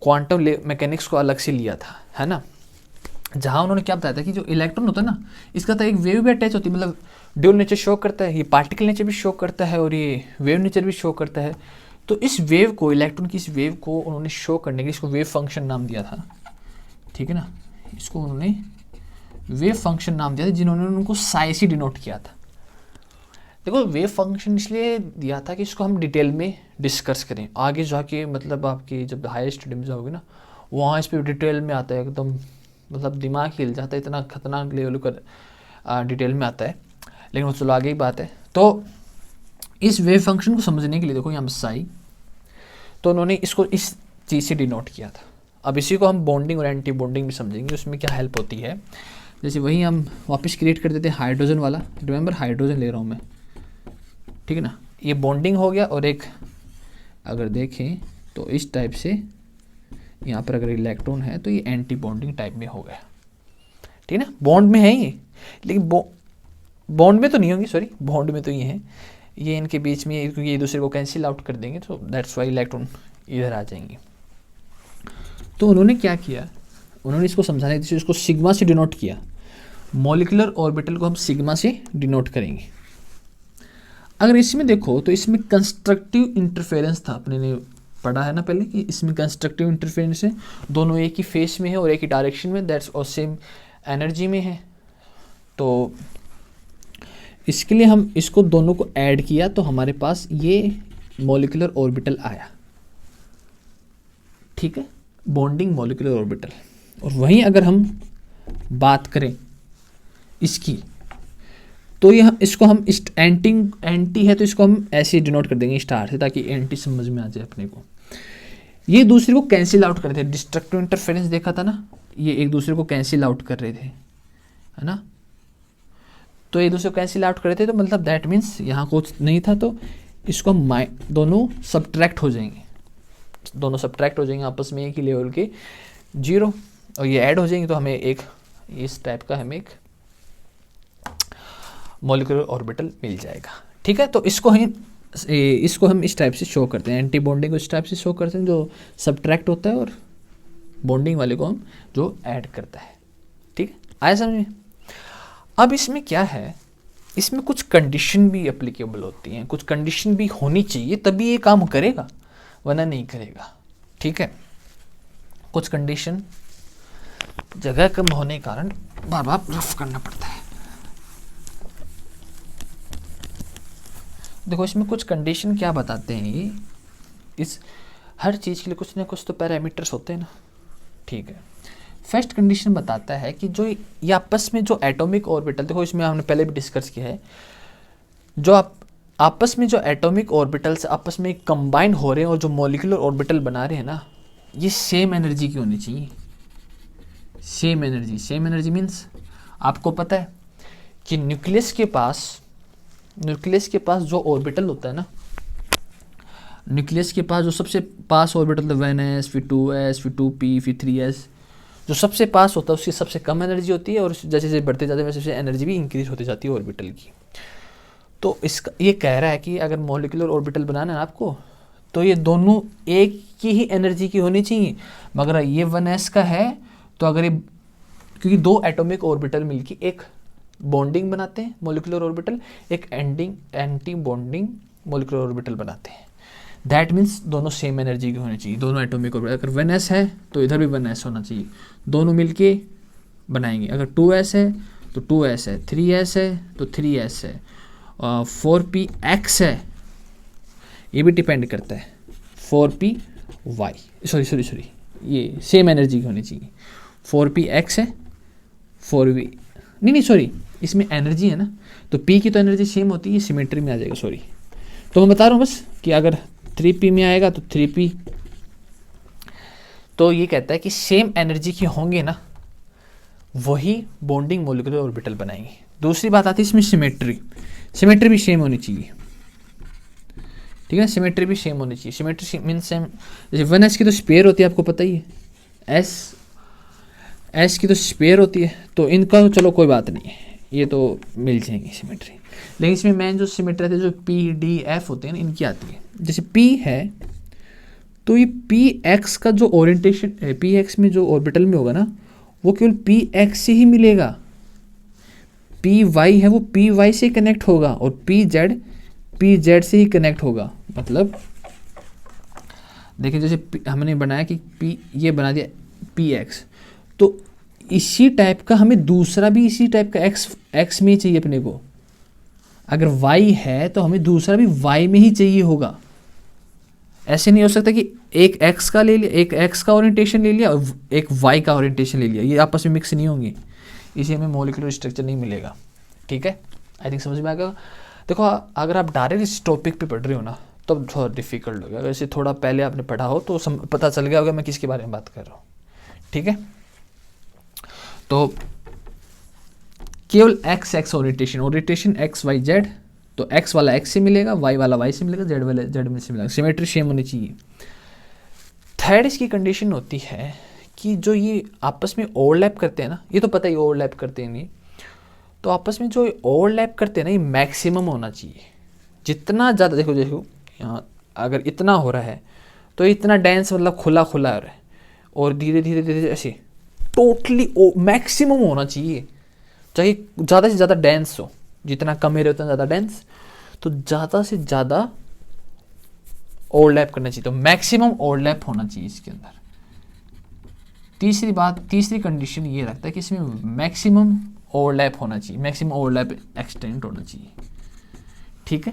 क्वांटम मैकेनिक्स को अलग से लिया था, है ना, जहाँ उन्होंने क्या बताया था कि जो इलेक्ट्रॉन होता है ना, इसका तो एक वेव भी अटैच होती है, मतलब ड्यूल नेचर शो करता है, ये पार्टिकल नेचर भी शो करता है और ये वेव नेचर भी शो करता है। तो इस वेव को, इलेक्ट्रॉन की इस वेव को उन्होंने शो करने के लिए इसको वेव फंक्शन नाम दिया था। ठीक है ना, इसको उन्होंने वेव फंक्शन नाम दिया था, जिन्होंने उनको साई से डिनोट किया था। देखो वेव फंक्शन इसलिए दिया था कि इसको हम डिटेल में डिस्कस करें आगे जाके, मतलब आपकी जब हायर स्टडी में जाओगे ना, वहाँ इस पर डिटेल में आता है एकदम, मतलब दिमाग हिल जाता है, इतना खतरनाक लेवल का डिटेल में आता है, लेकिन वो चलो आगे ही बात है। तो इस वेव फंक्शन को समझने के लिए देखो यहाँ साई, तो उन्होंने इसको इस चीज़ से डिनोट किया था। अब इसी को हम बॉन्डिंग और एंटी बॉन्डिंग भी समझेंगे, उसमें क्या हेल्प होती है। जैसे वही हम वापस क्रिएट कर देते हैं हाइड्रोजन वाला, रिमेंबर हाइड्रोजन ले रहा हूँ मैं, ठीक है ना, ये बॉन्डिंग हो गया, और एक अगर देखें तो इस टाइप से यहाँ पर अगर इलेक्ट्रॉन है तो ये एंटी बॉन्डिंग टाइप में हो गया। ठीक है ना, बॉन्ड में है ये, लेकिन बॉन्ड में तो नहीं होंगी, सॉरी बॉन्ड में तो ये है, ये इनके बीच में, क्योंकि ये दूसरे को कैंसिल आउट कर देंगे, तो दैट्स वाई इलेक्ट्रॉन इधर आ जाएंगे। तो उन्होंने क्या किया, उन्होंने इसको समझाने के लिए इसको सिग्मा से डिनोट किया, मॉलिक्यूलर ऑर्बिटल को हम सिग्मा से डिनोट करेंगे। अगर इसमें देखो तो इसमें कंस्ट्रक्टिव इंटरफेरेंस था, अपने ने पढ़ा है ना पहले कि इसमें कंस्ट्रक्टिव इंटरफेरेंस है, दोनों एक ही फेस में है और एक ही डायरेक्शन में, दैट्स और सेम एनर्जी में है। तो इसके लिए हम इसको दोनों को ऐड किया तो हमारे पास ये मॉलिक्यूलर ऑर्बिटल आया। ठीक है, बॉन्डिंग मॉलिक्यूलर ऑर्बिटल। और वहीं अगर हम बात करें इसकी, तो यह इसको हम एंटी है तो इसको हम ऐसे डिनोट कर देंगे स्टार से, ताकि एंटी समझ में आ जाए अपने को। ये दूसरे को कैंसिल आउट कर रहे थे, डिस्ट्रक्टिव इंटरफेरेंस देखा था ना, ये एक दूसरे को कैंसिल आउट कर रहे थे, है ना, तो एक दूसरे को कैंसिल आउट कर रहे थे, तो मतलब दैट मीन्स यहाँ कुछ नहीं था, तो इसको हम दोनों सब्ट्रैक्ट हो जाएंगे, दोनों सब्ट्रैक्ट हो जाएंगे आपस में एक ही लेवल के 0, और ये ऐड हो जाएंगे, तो हमें एक इस टाइप का हमें एक मॉलिक्यूलर ऑर्बिटल मिल जाएगा। ठीक है, तो इसको हम इस टाइप से शो करते हैं, एंटी बॉन्डिंग को इस टाइप से शो करते हैं, जो सब्ट्रैक्ट होता है, और बॉन्डिंग वाले को हम जो ऐड करता है। ठीक है, आया समझ में। अब इसमें क्या है, इसमें कुछ कंडीशन भी एप्लीकेबल होती हैं, कुछ कंडीशन भी होनी चाहिए तभी ये काम करेगा, वरना नहीं करेगा। ठीक है, कुछ कंडीशन, जगह कम होने के कारण बार बार रफ करना पड़ता है। देखो इसमें कुछ कंडीशन क्या बताते हैं, ये इस हर चीज़ के लिए कुछ ना कुछ तो पैरामीटर्स होते हैं ना। ठीक है, फर्स्ट कंडीशन बताता है कि जो ये आपस में जो एटॉमिक ऑर्बिटल, देखो इसमें हमने पहले भी डिस्कस किया है, जो आपस में जो एटॉमिक ऑर्बिटल्स आपस में कंबाइन हो रहे हैं और जो मॉलिक्यूलर ऑर्बिटल बना रहे हैं ना, ये सेम एनर्जी की होनी चाहिए। सेम एनर्जी मीन्स आपको पता है कि न्यूक्लियस के पास जो ऑर्बिटल होता है ना, न्यूक्लियस के पास जो सबसे पास ऑर्बिटल, 1s फिर 2s फिर 2p फिर 3s, जो सबसे पास होता है उसकी सबसे कम एनर्जी होती है, और जैसे जैसे बढ़ते जाते हैं वैसे एनर्जी भी इंक्रीज होती जाती है ऑर्बिटल की। तो इसका ये कह रहा है कि अगर मॉलिक्यूलर ऑर्बिटल बनाना है आपको, तो ये दोनों एक की ही एनर्जी की होनी चाहिए। मगर ये 1s का है, तो अगर ये, क्योंकि दो एटॉमिक ऑर्बिटल मिलकर एक बॉन्डिंग बनाते हैं मॉलिक्यूलर ऑर्बिटल, एक एंटी बॉन्डिंग मॉलिक्यूलर ऑर्बिटल बनाते हैं, दैट मीन्स दोनों सेम एनर्जी की होनी चाहिए, दोनों एटॉमिक ऑर्बिटल। अगर 1s है तो इधर भी 1s होना चाहिए, दोनों मिलके बनाएंगे। अगर 2s है तो 2s है, 3s है तो 3s है, 4px है, ये भी डिपेंड करता है, 4py, सॉरी ये सेम एनर्जी की होनी चाहिए, 4px है, 4v, नहीं सॉरी, इसमें एनर्जी है ना, तो p की तो एनर्जी सेम होती है, सिमेट्री में आ जाएगा, सॉरी। तो मैं बता रहा हूँ बस कि अगर 3p में आएगा तो 3p, तो ये कहता है कि सेम एनर्जी के होंगे ना, वही बॉन्डिंग मोलिकुलर ऑर्बिटल बनाएंगे। दूसरी बात आती है इसमें सिमेट्री भी सेम होनी चाहिए, ठीक है, सिमेट्री भी सेम होनी चाहिए। सिमेट्री मीन सेम, जैसे 1s की तो स्पेयर होती है, आपको पता ही है, s की तो स्पेयर होती है, तो इनका तो चलो कोई बात नहीं है, ये तो मिल जाएंगी सिमेट्री। लेकिन इसमें मेन जो सिमेट्री आती है, जो p d f होते हैं ना, इनकी आती है। जैसे p है तो ये px का जो ओरिएंटेशन, px में जो ऑर्बिटल में होगा ना, वो केवल px से ही मिलेगा। py है वो py से कनेक्ट होगा, और pz से ही कनेक्ट होगा। मतलब देखिए, जैसे हमने बनाया कि p, ये बना दिया px, तो इसी टाइप का हमें दूसरा भी इसी टाइप का x में ही चाहिए अपने को। अगर y है तो हमें दूसरा भी y में ही चाहिए होगा। ऐसे नहीं हो सकता कि एक x का ले लिया, एक x का ओरिएंटेशन ले लिया और एक y का ओरिएंटेशन ले लिया, ये आपस में मिक्स नहीं होंगे, इसे हमें मॉलिक्यूलर स्ट्रक्चर नहीं मिलेगा। ठीक है, आई थिंक समझ में आ गया। देखो, अगर आप डायरेक्ट इस टॉपिक पे पढ़ रहे हो ना, तो थोड़ा डिफिकल्ट हो गया। वैसे थोड़ा पहले आपने पढ़ा हो तो पता चल गया होगा मैं किसके बारे में बात कर रहा हूँ। ठीक है, तो केवल x orientation x y z, तो x वाला x से मिलेगा, y वाला y से मिलेगा, z वाला z में से मिलेगा, सिमेट्री सेम होनी चाहिए। थर्ड इसकी कंडीशन होती है कि जो ये आपस में ओवरलैप करते हैं ना, ये तो पता ही ओवरलैप करते हैं नहीं, तो आपस में जो ओवरलैप करते हैं ना, ये मैक्सिमम होना चाहिए। जितना ज़्यादा, देखो यहाँ अगर इतना हो रहा है तो इतना डेंस, मतलब खुला हो रहा है, और धीरे धीरे ऐसे टोटली मैक्सिमम होना चाहिए। चाहे ज़्यादा से ज़्यादा डेंस हो, जितना कम एरिया उतना ज़्यादा डेंस, तो ज़्यादा से ज़्यादा ओवरलैप करना चाहिए, तो मैक्सिमम ओवरलैप होना चाहिए इसके अंदर। तीसरी कंडीशन ये रखता है कि इसमें मैक्सिमम ओवरलैप होना चाहिए, मैक्सिमम ओवरलैप एक्सटेंट होना चाहिए। ठीक है,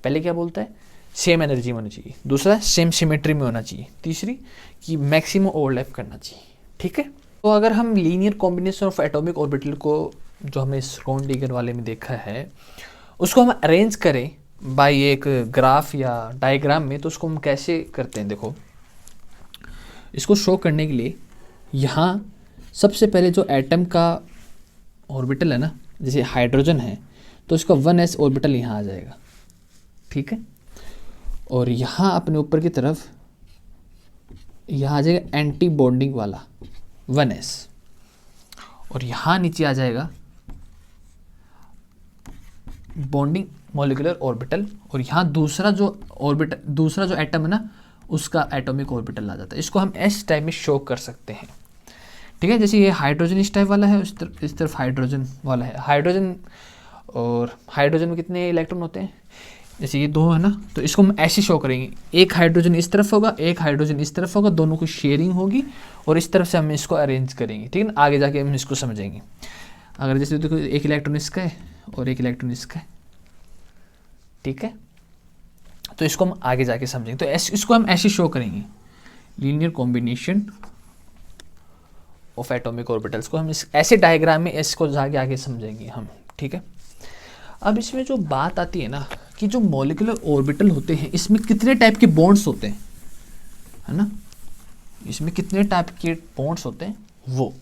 पहले क्या बोलता है, सेम एनर्जी में होना चाहिए, दूसरा सेम सिमेट्री में होना चाहिए, तीसरी कि मैक्सिमम ओवरलैप करना चाहिए। ठीक है, तो अगर हम linear combination of atomic orbital को, जो हमने स्क्रोडिंगर वाले में देखा है, उसको हम अरेंज करें बाय एक ग्राफ या डायग्राम में, तो उसको हम कैसे करते हैं। देखो, इसको शो करने के लिए यहाँ सबसे पहले जो एटम का ऑर्बिटल है ना, जैसे हाइड्रोजन है, तो इसका 1s ऑर्बिटल यहाँ आ जाएगा। ठीक है, और यहाँ अपने ऊपर की तरफ यहाँ आ जाएगा एंटी बॉन्डिंग वाला 1s, और यहाँ नीचे आ जाएगा बॉन्डिंग मॉलिक्यूलर ऑर्बिटल, और यहाँ दूसरा जो एटम है ना, उसका एटॉमिक ऑर्बिटल आ जाता है। इसको हम एस टाइप में शो कर सकते हैं। ठीक है, जैसे ये हाइड्रोजन इस टाइप वाला है, इस तरफ हाइड्रोजन वाला है। हाइड्रोजन में कितने इलेक्ट्रॉन होते हैं, जैसे ये दो है ना, तो इसको हम ऐसे शो करेंगे, एक हाइड्रोजन इस तरफ होगा, एक हाइड्रोजन इस तरफ होगा, दोनों की शेयरिंग होगी, और इस तरफ से हम इसको अरेंज करेंगे। ठीक है ना, आगे जाके हम इसको समझेंगे। अगर जैसे देखो, एक इलेक्ट्रॉन इसका है और एक इलेक्ट्रॉन इसका है। ठीक है, तो इसको हम आगे जाके समझेंगे। तो इसको हम ऐसे शो करेंगे, linear combination of atomic orbitals को हम ऐसे डायग्राम में इसको जाके आगे समझेंगे हम। ठीक है, अब इसमें जो बात आती है ना, कि जो मॉलिक्यूलर ऑर्बिटल होते हैं, इसमें कितने टाइप के बॉन्ड्स होते हैं, है ना, इसमें कितने टाइप के बॉन्ड्स होते हैं वो।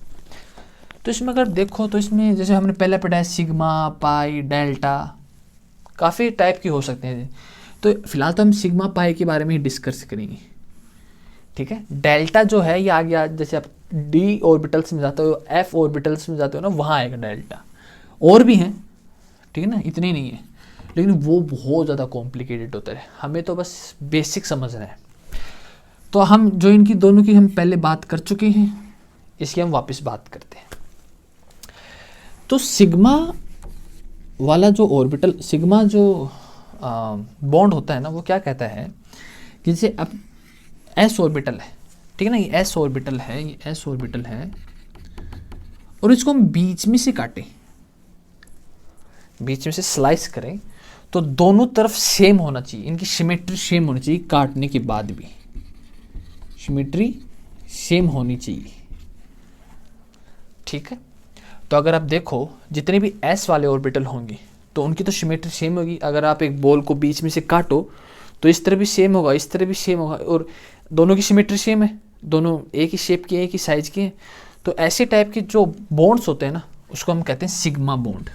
तो इसमें अगर देखो, तो इसमें जैसे हमने पहले पढ़ा है, सिग्मा, पाई, डेल्टा, काफ़ी टाइप के हो सकते हैं। तो फिलहाल तो हम सिग्मा पाई के बारे में ही डिस्कस करेंगे। ठीक है, डेल्टा जो है ये आ गया, जैसे आप डी ऑर्बिटल्स में जाते हो, एफ ऑर्बिटल्स में जाते हो ना, वहाँ आएगा डेल्टा। और भी हैं, ठीक है ना, इतने नहीं है, लेकिन वो बहुत ज़्यादा कॉम्प्लिकेटेड होता है, हमें तो बस बेसिक समझना है। तो हम जो इनकी दोनों की हम पहले बात कर चुके हैं, इसकी हम वापस बात करते हैं। तो सिग्मा वाला जो ऑर्बिटल, सिग्मा जो बॉन्ड होता है ना, वो क्या कहता है कि जैसे अब एस ऑर्बिटल है, ठीक है ना, ये एस ऑर्बिटल है, ये एस ऑर्बिटल है, और इसको हम बीच में से काटें, बीच में से स्लाइस करें तो दोनों तरफ सेम होना चाहिए, इनकी सिमेट्री सेम होनी चाहिए, काटने के बाद भी सिमेट्री सेम होनी चाहिए। ठीक है, तो अगर आप देखो जितने भी एस वाले ऑर्बिटल होंगे तो उनकी तो सिमेट्री सेम होगी। अगर आप एक बॉल को बीच में से काटो तो इस तरह भी सेम होगा, इस तरह भी सेम होगा, और दोनों की सिमेट्री सेम है, दोनों एक ही शेप के, एक ही साइज के हैं। तो ऐसे टाइप के जो बॉन्ड्स होते हैं ना उसको हम कहते हैं सिग्मा बॉन्ड।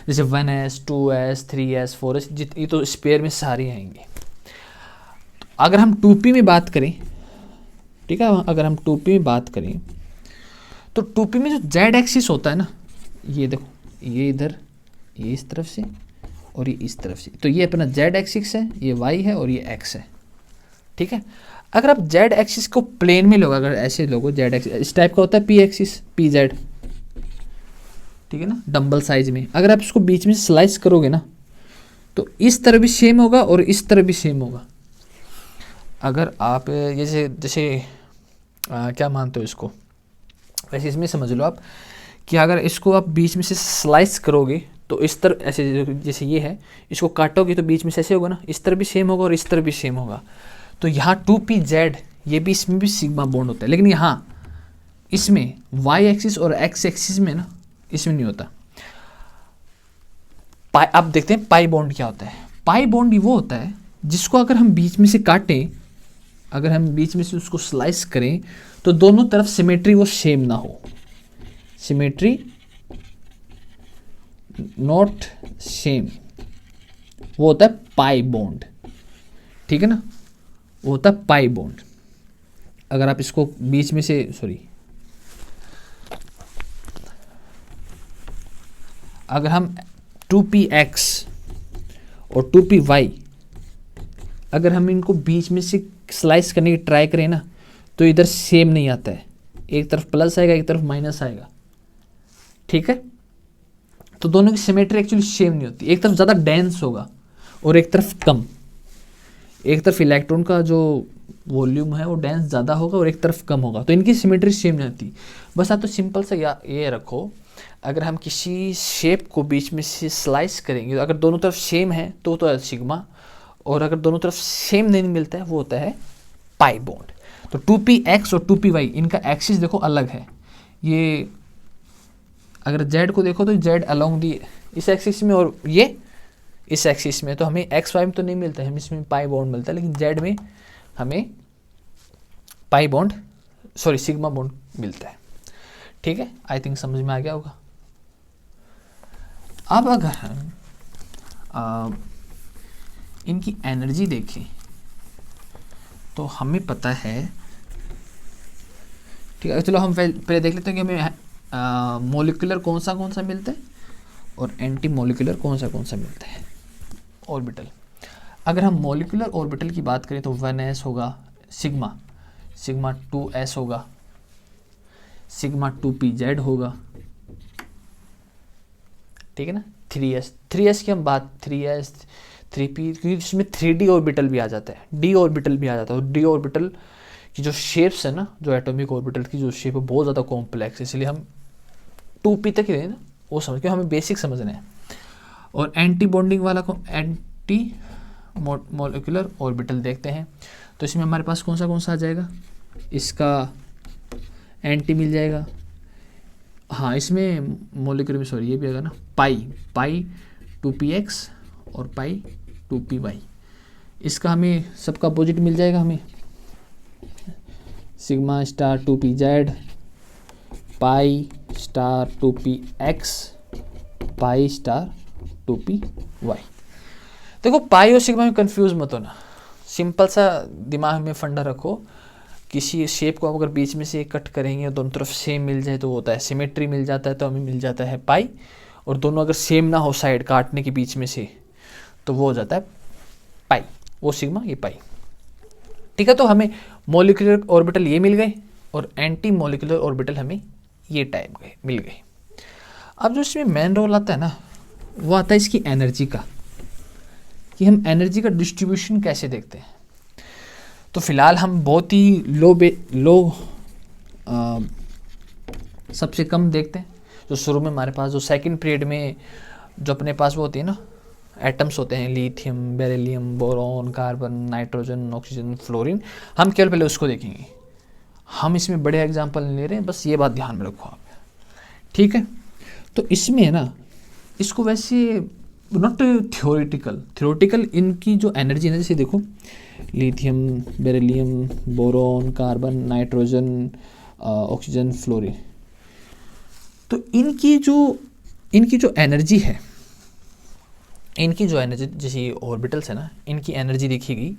जैसे 1s 2s 3s 4s जितनी तो स्पेयर में सारे आएंगे। अगर हम 2p में बात करें, ठीक है, अगर हम 2p में बात करें तो 2p में जो z एक्सिस होता है ना, ये देखो, ये इधर, ये इस तरफ से और ये इस तरफ से, तो ये अपना z एक्सिस है, ये y है और ये x है। ठीक है, अगर आप z एक्सिस को प्लेन में लोगे, अगर ऐसे लोगो z एक्सिस इस टाइप का होता है, p एक्सिस pz, ठीक है ना, डंबल साइज में, अगर आप इसको बीच में स्लाइस करोगे ना तो इस तरह भी सेम होगा और इस तरह भी सेम होगा। अगर आप जैसे जैसे क्या मानते हो इसको, वैसे इसमें समझ लो आप कि अगर इसको आप बीच में से स्लाइस करोगे तो इस तरह ऐसे, जैसे ये है, इसको काटोगे तो बीच में से ऐसे होगा ना, इस तरह भी सेम होगा और इस तरह भी सेम होगा। तो यहाँ 2pz ये भी, इसमें भी सिग्मा बॉन्ड होता है, लेकिन यहाँ इसमें y एक्सिस और x एक्सिस में ना, इसमें नहीं होता। पाई, अब देखते हैं पाई बॉन्ड क्या होता है। पाई बॉन्ड वो होता है जिसको अगर हम बीच में से काटें, अगर हम बीच में से उसको स्लाइस करें तो दोनों तरफ सिमेट्री वो सेम ना हो, सिमेट्री नॉट सेम, वो होता है पाई बॉन्ड। ठीक है ना, वो होता है पाई बॉन्ड। अगर आप इसको बीच में से, सॉरी, अगर हम 2px और 2py अगर हम इनको बीच में से स्लाइस करने की ट्राई करें ना तो इधर सेम नहीं आता है, एक तरफ प्लस आएगा, एक तरफ माइनस आएगा। ठीक है, तो दोनों की सिमेट्री एक्चुअली सेम नहीं होती, एक तरफ ज़्यादा डेंस होगा और एक तरफ कम, एक तरफ इलेक्ट्रॉन का जो वॉल्यूम है वो डेंस ज़्यादा होगा और एक तरफ कम होगा, तो इनकी सिमेट्री सेम नहीं होती। बस आप तो सिंपल सा ये रखो, अगर हम किसी शेप को बीच में से स्लाइस करेंगे, अगर दोनों तरफ सेम है तो है सिग्मा, और अगर दोनों तरफ सेम नहीं मिलता है वो होता है पाई बॉन्ड। तो 2px और 2py इनका एक्सिस देखो अलग है, ये अगर z को देखो तो z अलोंग दी इस एक्सिस में और ये इस एक्सिस में, तो हमें एक्स वाई में तो नहीं मिलता है, हमें इसमें पाई बॉन्ड मिलता है, लेकिन z में हमें pi bond, sorry, sigma bond मिलता है। ठीक है, आई थिंक समझ में आ गया होगा। अब अगर हम इनकी एनर्जी देखें तो हमें पता है, ठीक है, चलो हम पहले देख लेते हैं कि हमें मोलिकुलर कौन सा मिलता है और एंटी मोलिकुलर कौन सा मिलता है ऑर्बिटल। अगर हम मोलिकुलर ऑर्बिटल की बात करें तो 1s होगा सिग्मा, सिग्मा 2s होगा, सिग्मा 2pz होगा। ठीक है ना, 3s की हम बात, 3s 3p, क्योंकि इसमें 3d ऑर्बिटल भी आ जाता है, d ऑर्बिटल भी आ जाता है, और d ऑर्बिटल की जो शेप्स है ना, जो एटॉमिक ऑर्बिटल की जो शेप है बहुत ज़्यादा कॉम्प्लेक्स है, इसलिए हम 2p तक ही ना वो समझ के, हमें बेसिक समझना है। और एंटी बॉन्डिंग वाला को एंटी मोलिकुलर ऑर्बिटल देखते हैं, तो इसमें हमारे पास कौन सा आ जाएगा, इसका एंटी मिल जाएगा, हाँ इसमें मोलिकुलर में, सॉरी ये भी आएगा ना, पाई 2px और पाई 2py, इसका हमें सबका अपोजिट मिल जाएगा, हमें sigma star 2pz, pi star 2px, pi star 2py। देखो पाई और सिग्मा में कंफ्यूज मत होना, सिंपल सा दिमाग में फंडा रखो, किसी शेप को अगर बीच में से कट करेंगे और दोनों तरफ सेम मिल जाए तो होता है सिमेट्री मिल जाता है, तो हमें मिल जाता है पाई, और दोनों अगर सेम ना हो साइड काटने के बीच में से तो वो हो जाता है पाई, वो सिग्मा ये पाई। ठीक है, तो हमें मोलिकुलर ऑर्बिटल ये मिल गए और एंटी मोलिकुलर ऑर्बिटल हमें ये टाइप मिल गए। अब जो इसमें मेन रोल आता है ना, वो आता है इसकी एनर्जी का, कि हम एनर्जी का डिस्ट्रीब्यूशन कैसे देखते हैं। तो फिलहाल हम बहुत ही लो सबसे कम देखते हैं, जो शुरू में हमारे पास जो सेकंड पीरियड में जो अपने पास वो होती है ना एटम्स होते हैं, lithium, beryllium, boron, carbon, nitrogen, oxygen, fluorine, हम केवल पहले उसको देखेंगे। हम इसमें बड़े एग्जाम्पल नहीं ले रहे हैं, बस ये बात ध्यान में रखो आप, ठीक है। तो इसमें है ना, इसको वैसे नॉट थ्योरेटिकल इनकी जो एनर्जी है, जैसे देखो lithium, beryllium, boron, carbon, nitrogen, oxygen, fluorine, तो इनकी जो एनर्जी है, इनकी जो एनर्जी जैसे ऑर्बिटल्स है ना, इनकी एनर्जी देखिएगी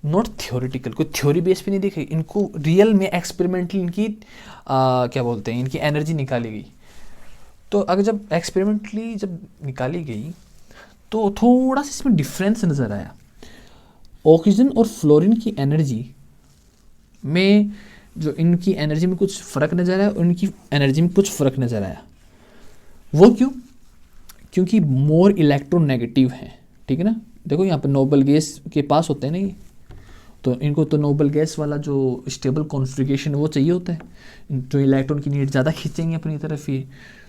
नॉट थ्योरेटिकल, कोई थ्योरी बेस पे नहीं देखिए, इनको रियल में एक्सपेरिमेंटली इनकी क्या बोलते हैं, इनकी एनर्जी निकाली गई। तो अगर जब एक्सपेरिमेंटली जब निकाली गई तो थोड़ा सा इसमें डिफरेंस नज़र आया। ऑक्सीजन और फ्लोरीन की एनर्जी में जो इनकी एनर्जी में कुछ फ़र्क नज़र आया और इनकी एनर्जी में कुछ फ़र्क नज़र आया। वो क्यों? क्योंकि मोर इलेक्ट्रोनेगेटिव हैं, ठीक है ना। देखो यहाँ पर नोबल गैस के पास होते हैं ना ये, तो इनको तो नोबल गैस वाला जो स्टेबल कॉन्फ़िगरेशन है वो चाहिए होता है, जो इलेक्ट्रॉन की नीड ज़्यादा खींचेंगे अपनी तरफ ये,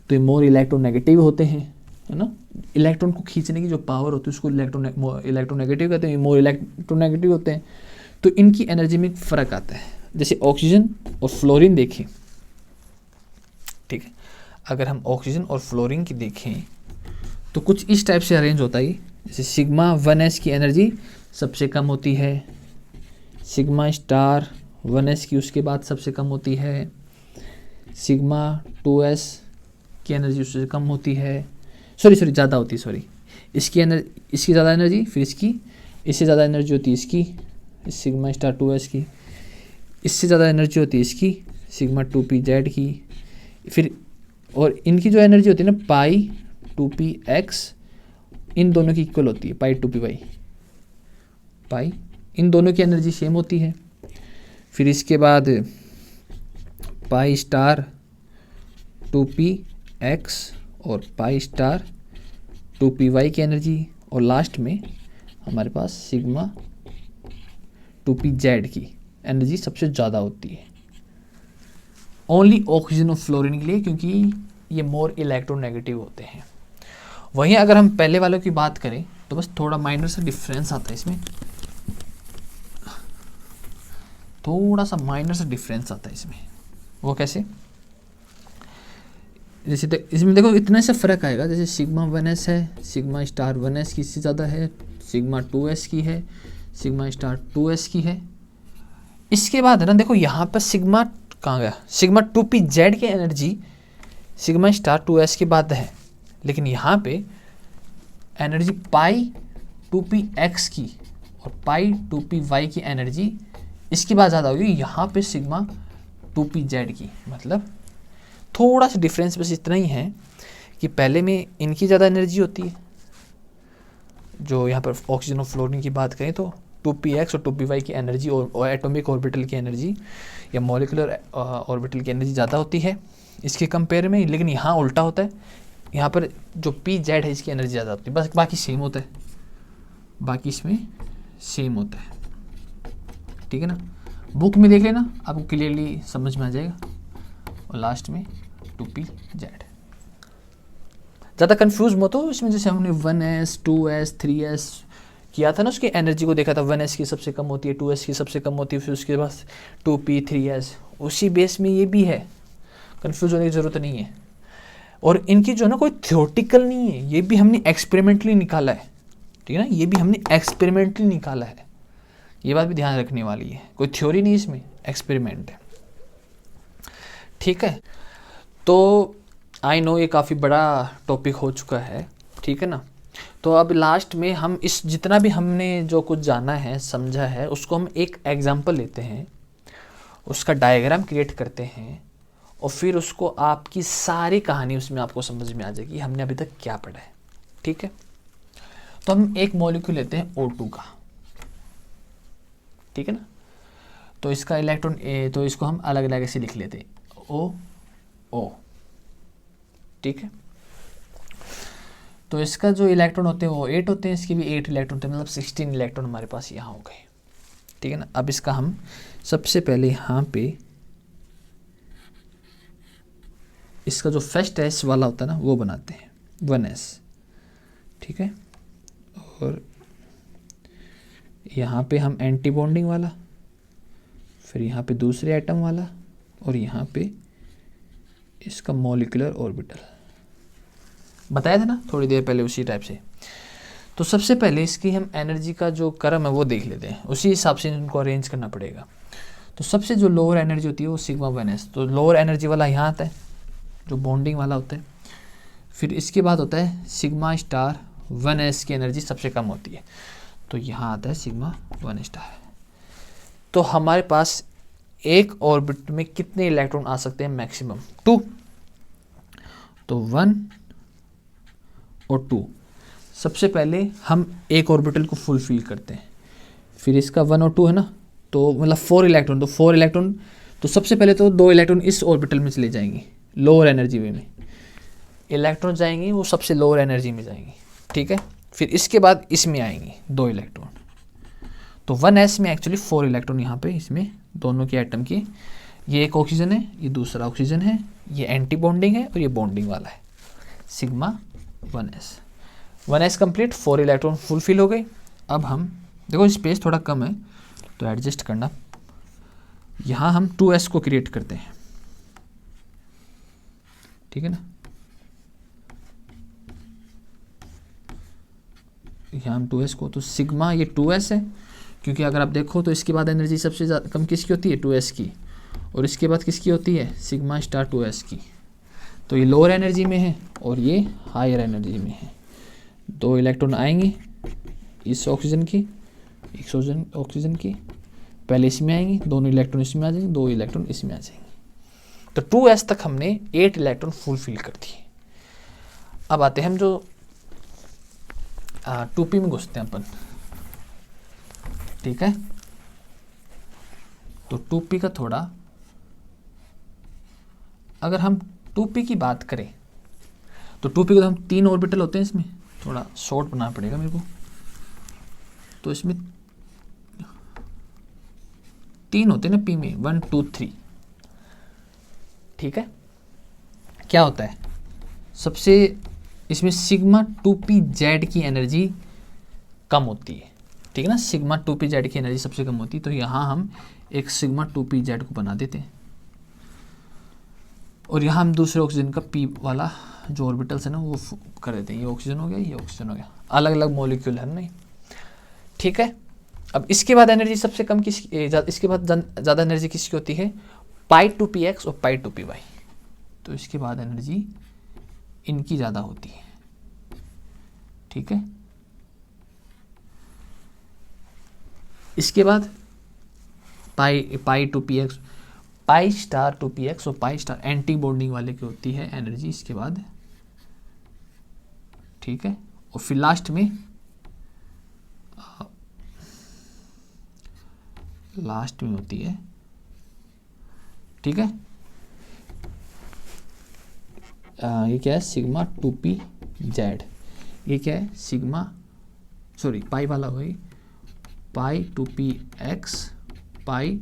तो ये मोर इलेक्ट्रोनेगेटिव होते हैं, है ना। इलेक्ट्रॉन को खींचने की जो पावर होती है उसको इलेक्ट्रोनेगेटिव कहते हैं, मोर इलेक्ट्रोनेगेटिव होते हैं। तो इनकी एनर्जी में फ़र्क आता है। जैसे ऑक्सीजन और फ्लोरीन देखें, ठीक है, अगर हम ऑक्सीजन और फ्लोरीन की देखें तो कुछ इस टाइप से अरेंज होता है। जैसे सिग्मा 1s की एनर्जी सबसे कम होती है, सिग्मा स्टार 1s की उसके बाद सबसे कम होती है, सिग्मा 2s की एनर्जी उससे कम होती है, सॉरी ज़्यादा होती है, सॉरी इसकी ज़्यादा एनर्जी, फिर इससे ज़्यादा एनर्जी होती है इसकी, सिग्मा स्टार 2s की, इससे ज़्यादा एनर्जी होती है इसकी, सिग्मा 2pz की, फिर और इनकी जो एनर्जी होती है ना पाई 2px, इन दोनों की इक्वल होती है, पाई 2py, पाई इन दोनों की एनर्जी सेम होती है। फिर इसके बाद पाई स्टार 2px और पाई स्टार 2py की एनर्जी, और लास्ट में हमारे पास सिग्मा 2pz की एनर्जी सबसे ज़्यादा होती है ओनली ऑक्सीजन और फ्लोरीन के लिए, क्योंकि ये मोर इलेक्ट्रोनेगेटिव होते हैं। वहीं अगर हम पहले वालों की बात करें तो बस थोड़ा माइनर सा डिफरेंस आता है इसमें, थोड़ा सा माइनर सा डिफरेंस आता है इसमें। वो कैसे? जैसे इसमें देखो इतने से फ़र्क आएगा, जैसे सिग्मा 1s है, सिग्मा स्टार 1s की इससे ज़्यादा है, सिग्मा 2s की है, सिग्मा स्टार 2s की है। इसके बाद है ना, देखो यहाँ पर सिग्मा कहाँ गया, सिग्मा 2pz की एनर्जी सिग्मा स्टार 2s के बाद है, लेकिन यहाँ पे एनर्जी पाई 2px की और पाई 2py की एनर्जी इसके बाद ज़्यादा होगी, यहाँ पे सिग्मा 2pz की। मतलब थोड़ा सा डिफरेंस बस इतना ही है कि पहले में इनकी ज़्यादा एनर्जी होती है, जो यहाँ पर ऑक्सीजन और फ्लोरीन की बात करें तो 2px और 2py की एनर्जी और एटॉमिक ऑर्बिटल की एनर्जी या मॉलिक्यूलर ऑर्बिटल की एनर्जी ज़्यादा होती है इसके कंपेयर में, लेकिन यहाँ उल्टा होता है, यहाँ पर जो pz है इसकी एनर्जी ज़्यादा होती है, बस बाकी सेम होता है, बाकी इसमें सेम होता है, ठीक है ना। बुक में देख लेना, आपको क्लियरली समझ में आ जाएगा। और लास्ट में 2pz, ज़्यादा कंफ्यूज मत हो इसमें। जैसे हमने 1s 2s 3s किया था ना, उसकी एनर्जी को देखा था, 1s की सबसे कम होती है, 2s की सबसे कम होती है, फिर उसके बाद 2p 3s, उसी बेस में ये भी है, कंफ्यूज होने की ज़रूरत नहीं है। और इनकी जो है ना कोई थ्योरेटिकल नहीं है, ये भी हमने एक्सपेरिमेंटली निकाला है, ठीक है ना, ये भी हमने एक्सपेरिमेंटली निकाला है, ये बात भी ध्यान रखने वाली है, कोई थ्योरी नहीं इसमें, एक्सपेरिमेंट है, ठीक है। तो आई नो ये काफ़ी बड़ा टॉपिक हो चुका है, ठीक है ना। तो अब लास्ट में हम इस जितना भी हमने जो कुछ जाना है समझा है उसको हम एक एग्जांपल लेते हैं, उसका डायग्राम क्रिएट करते हैं, और फिर उसको आपकी सारी कहानी उसमें आपको समझ में आ जाएगी हमने अभी तक क्या पढ़ा है, ठीक है। तो हम एक मॉलिक्यूल लेते हैं O2 का, ठीक है ना। तो इसका इलेक्ट्रॉन तो इसको हम अलग अलग ऐसे लिख लेते हैं O, ठीक है। तो इसका जो इलेक्ट्रॉन होते हैं वो 8 होते हैं, इसके भी 8 इलेक्ट्रॉन होते हैं, मतलब 16 इलेक्ट्रॉन हमारे पास यहाँ हो गए, ठीक है ना। अब इसका हम सबसे पहले यहाँ पे इसका जो फर्स्ट एस वाला होता है ना वो बनाते हैं 1s, ठीक है। और यहाँ पे हम एंटी बॉन्डिंग वाला, फिर यहाँ पे दूसरे एटम वाला, और यहाँ पे इसका मॉलिक्यूलर ऑर्बिटल बताया था ना थोड़ी देर पहले उसी टाइप से। तो सबसे पहले इसकी हम एनर्जी का जो क्रम है वो देख लेते हैं, उसी हिसाब से इनको अरेंज करना पड़ेगा। तो सबसे जो लोअर एनर्जी होती है वो सिग्मा 1s, तो लोअर एनर्जी वाला यहाँ आता है जो बॉन्डिंग वाला होता है। फिर इसके बाद होता है सिग्मा स्टार 1s की एनर्जी सबसे कम होती है, तो यहाँ आता है सिग्मा 1 स्टार। तो हमारे पास एक ऑर्बिट में कितने इलेक्ट्रॉन आ सकते हैं? मैक्सिमम 2, तो 1 और 2। सबसे पहले हम एक ऑर्बिटल को फुलफिल करते हैं, फिर इसका 1 और 2 है ना, तो मतलब 4 इलेक्ट्रॉन, तो 4 इलेक्ट्रॉन, तो सबसे पहले तो 2 इलेक्ट्रॉन इस ऑर्बिटल में चले जाएंगे लोअर एनर्जी में इलेक्ट्रॉन जाएंगी, वो सबसे लोअर एनर्जी में जाएंगी, ठीक है। फिर इसके बाद इसमें आएंगी 2 इलेक्ट्रॉन, तो 1s में एक्चुअली 4 इलेक्ट्रॉन यहाँ पे इसमें दोनों के एटम की, ये एक ऑक्सीजन है, ये दूसरा ऑक्सीजन है, ये एंटी बॉन्डिंग है और ये बॉन्डिंग वाला है, sigma 1s complete, 4 electron fulfil हो गई। अब हम देखो स्पेस थोड़ा कम है तो एडजस्ट करना, यहाँ हम 2s को क्रिएट करते हैं, ठीक है ना। यहाँ हम 2s को, तो सिग्मा ये 2s है, क्योंकि अगर आप देखो तो इसके बाद एनर्जी सबसे ज़्यादा कम किसकी होती है? 2s की, और इसके बाद किसकी होती है? सिग्मा स्टार 2s की। तो ये लोअर एनर्जी में है और ये हायर एनर्जी में है। 2 इलेक्ट्रॉन आएंगे इस ऑक्सीजन की, इस ऑक्सीजन की, पहले इसमें आएंगे, दोनों इलेक्ट्रॉन इसमें आ जाएंगे, 2 इलेक्ट्रॉन इसमें आ जाएंगे। तो 2s तक हमने 8 इलेक्ट्रॉन फुलफिल कर दिए। अब आते हैं हम जो 2p में घुसते हैं अपन, ठीक है। तो 2p का थोड़ा, अगर हम 2p की बात करें तो 2p को तो हम 3 ऑर्बिटल होते हैं इसमें, थोड़ा शॉर्ट बनाना पड़ेगा मेरे को, तो इसमें 3 होते हैं ना p में, 1 2 3, ठीक है। क्या होता है सबसे इसमें सिग्मा 2pz की एनर्जी कम होती है, ठीक है ना, सिग्मा 2pz की एनर्जी सबसे कम होती है, तो यहाँ हम एक सिग्मा 2pz को बना देते हैं, और यहाँ हम दूसरे ऑक्सीजन का p वाला जो ऑर्बिटल्स है ना वो कर देते हैं, ये ऑक्सीजन हो गया, ये ऑक्सीजन हो गया, अलग अलग मॉलिक्यूल है नहीं, ठीक है। अब इसके बाद एनर्जी सबसे कम इसके बाद ज़्यादा एनर्जी किसकी होती है? पाई 2px और पाई 2py, तो इसके बाद एनर्जी इनकी ज़्यादा होती है, ठीक है। इसके बाद पाई 2px, पाई स्टार 2px और पाई स्टार एंटी बॉन्डिंग वाले की होती है एनर्जी इसके बाद, ठीक है। और फिर लास्ट में होती है, ठीक है, ये क्या है? सिग्मा 2pz, ये क्या है? सिग्मा, सॉरी पाई वाला वही, पाई 2px, पाई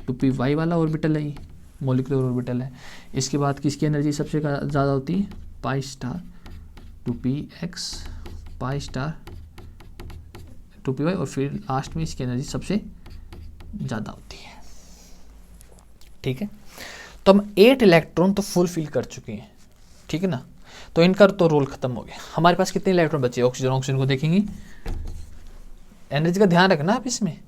2py वाला ऑर्बिटल है, ये मॉलिक्यूलर ऑर्बिटल है। इसके बाद किसकी एनर्जी सबसे ज़्यादा होती है? Pi star 2px, pi star 2py, और फिर लास्ट में इसकी एनर्जी सबसे ज़्यादा होती है, ठीक है। तो हम 8 इलेक्ट्रॉन तो फुलफिल कर चुके हैं, ठीक है ना, तो इनका तो रोल खत्म हो गया। हमारे पास कितने इलेक्ट्रॉन बचे? ऑक्सीजन को देखेंगे, एनर्जी का ध्यान रखना आप इसमें,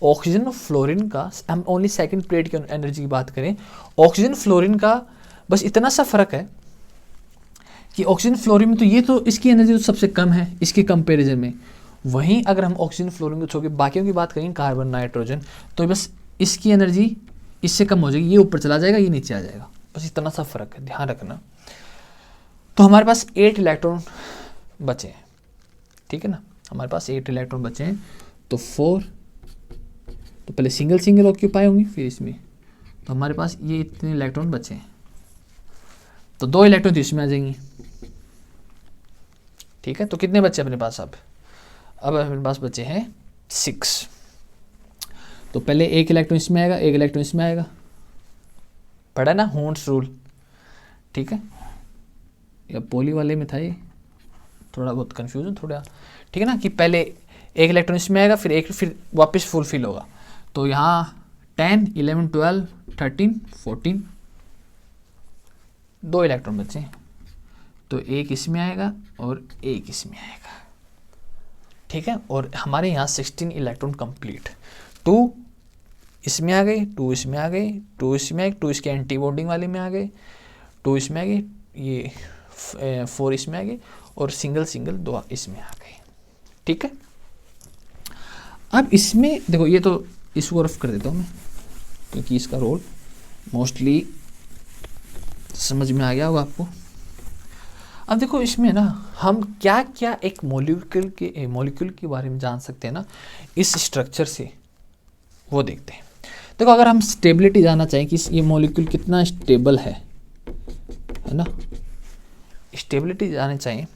ऑक्सीजन और फ्लोरीन का, हम ओनली सेकंड पीरियड की एनर्जी की बात करें, ऑक्सीजन फ्लोरीन का बस इतना सा फर्क है कि ऑक्सीजन फ्लोरीन में तो ये तो इसकी एनर्जी तो सबसे कम है इसके कंपैरिजन में, वहीं अगर हम ऑक्सीजन फ्लोरीन को छोड़ के बाकियों की बात करें, कार्बन नाइट्रोजन, तो बस इसकी एनर्जी इससे कम हो जाएगी, ये ऊपर चला जाएगा, ये नीचे आ जाएगा, बस इतना सा फर्क है, ध्यान रखना। तो हमारे पास 8 इलेक्ट्रॉन बचे हैं, ठीक है ना, हमारे पास 8 इलेक्ट्रॉन बचे हैं, तो 4 तो पहले सिंगल ऑक्यूपाई होंगी, फिर इसमें, तो हमारे पास ये इतने इलेक्ट्रॉन बचे हैं, तो 2 इलेक्ट्रॉन तो इसमें आ जाएंगी, ठीक है। तो कितने बचे अपने पास? अब अपने पास बचे हैं 6, तो पहले 1 इलेक्ट्रॉन इसमें आएगा, 1 इलेक्ट्रॉन इसमें आएगा, पढ़ा ना हून्स रूल, ठीक है, या पॉली वाले में था ये, थोड़ा बहुत कन्फ्यूजन थोड़ा, ठीक है ना, कि पहले एक इलेक्ट्रॉन इसमें आएगा फिर वापस फुलफिल होगा। तो यहाँ 10, 11, 12, 13, 14 दो इलेक्ट्रॉन बचे, तो एक इसमें आएगा और एक इसमें आएगा, ठीक है। और हमारे यहाँ 16 इलेक्ट्रॉन कंप्लीट, 2 इसमें आ गए, 2 इसमें आ गए, 2 इसमें आ गए, 2 इसके एंटी बॉन्डिंग वाले में आ गए, 2 इसमें आ गए, ये 4 इसमें आ गए और सिंगल 2 इसमें आ गए, ठीक है। अब इसमें देखो, ये तो इसको रफ कर देता हूँ मैं, क्योंकि इसका रोल मोस्टली समझ में आ गया होगा आपको। अब देखो इसमें ना हम क्या क्या एक मॉलिक्यूल के बारे में जान सकते हैं ना इस स्ट्रक्चर से, वो देखते हैं। देखो अगर हम स्टेबिलिटी जानना चाहें कि ये मॉलिक्यूल कितना स्टेबल है ना, स्टेबिलिटी जानना चाहिए,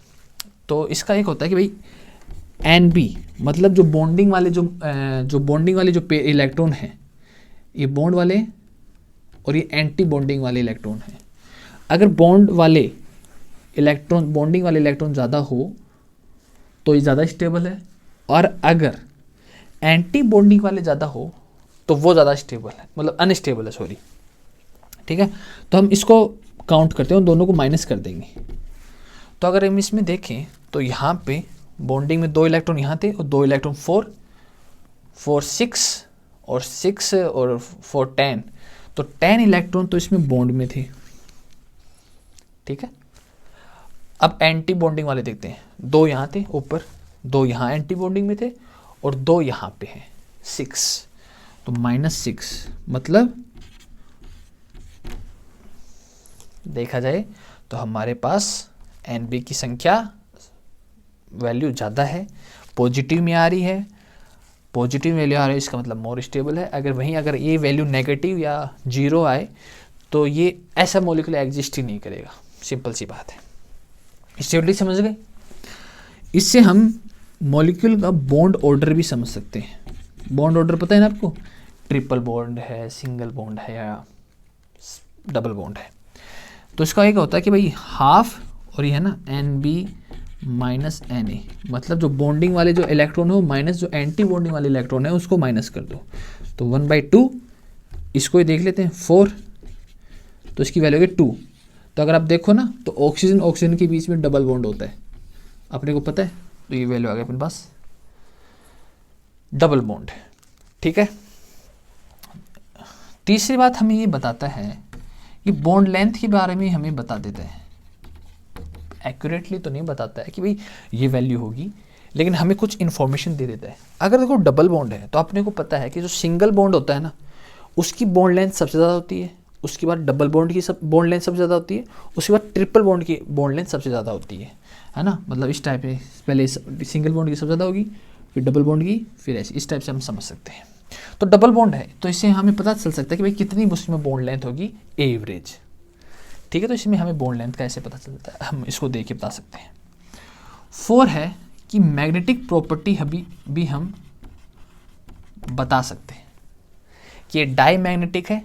तो इसका एक होता है कि भाई NB, मतलब जो बॉन्डिंग वाले जो इलेक्ट्रॉन हैं, ये बॉन्ड वाले और ये एंटी बॉन्डिंग वाले इलेक्ट्रॉन हैं। अगर बॉन्डिंग वाले इलेक्ट्रॉन ज़्यादा हो तो ये ज़्यादा स्टेबल है, और अगर एंटी बॉन्डिंग वाले ज़्यादा हो तो वो ज़्यादा स्टेबल है, मतलब अनस्टेबल है, सॉरी, ठीक है। तो हम इसको काउंट करते हैं, दोनों को माइनस कर देंगे। तो अगर हम इसमें देखें तो यहाँ पे बॉन्डिंग में 2 इलेक्ट्रॉन यहाँ थे और 2 इलेक्ट्रॉन 4, 6 और 6 और 4, 10, तो 10 इलेक्ट्रॉन तो इसमें बॉन्ड में थे, ठीक है। अब एंटी बॉन्डिंग वाले देखते हैं, 2 यहाँ थे ऊपर, 2 यहाँ एंटी बॉन्डिंग में थे और 2 यहाँ पे हैं, 6, तो -6, मतलब देखा जाए तो हमारे पास NB की संख्या वैल्यू ज़्यादा है, पॉजिटिव में आ रही है, पॉजिटिव वैल्यू आ रही है, इसका मतलब मोर स्टेबल है। अगर ये वैल्यू नेगेटिव या 0 आए तो ये ऐसा मॉलिक्यूल एग्जिस्ट ही नहीं करेगा, सिंपल सी बात है। स्टेबिलिटी समझ गए। इससे हम मॉलिक्यूल का बॉन्ड ऑर्डर भी समझ सकते हैं। बॉन्ड ऑर्डर पता है ना आपको, ट्रिपल बॉन्ड है, सिंगल बॉन्ड है या डबल बॉन्ड है। तो इसका एक होता है कि भाई हाफ, और ये है ना NB - Na, मतलब जो बॉन्डिंग वाले जो इलेक्ट्रॉन है वो माइनस जो एंटी बॉन्डिंग वाले इलेक्ट्रॉन है उसको माइनस कर दो, तो 1/2, इसको ही देख लेते हैं 4, तो इसकी वैल्यू है 2। तो अगर आप देखो ना तो ऑक्सीजन के बीच में डबल बॉन्ड होता है, अपने को पता है, तो ये वैल्यू आ गई अपने पास डबल बॉन्ड, ठीक है। तीसरी बात हमें ये बताता है कि बॉन्ड लेंथ के बारे में हमें बता देता है, एक्यूरेटली तो नहीं बताता है कि भाई ये वैल्यू होगी, लेकिन हमें कुछ इन्फॉर्मेशन दे देता है। अगर देखो डबल बॉन्ड है तो अपने को पता है कि जो सिंगल बॉन्ड होता है ना उसकी बॉन्ड लेंथ सबसे ज़्यादा होती है, उसके बाद डबल बॉन्ड की बॉन्ड लेंथ सबसे ज़्यादा होती है, उसके बाद ट्रिपल बॉन्ड की बॉन्ड लेंथ सबसे ज़्यादा होती है ना, मतलब इस टाइप से पहले सिंगल बॉन्ड की सबसे ज़्यादा होगी, फिर डबल बॉन्ड की, फिर ऐसे इस टाइप से हम समझ सकते हैं। तो डबल बॉन्ड है तो इससे हमें पता चल सकता है कि भाई कितनी उसमें बॉन्ड लेंथ होगी एवरेज, ठीक है। तो इसमें हमें बॉन्ड लेंथ कैसे पता चलता है, हम इसको देख के बता सकते हैं। 4 है कि मैग्नेटिक प्रॉपर्टी भी हम बता सकते हैं कि ये डाई मैग्नेटिक है,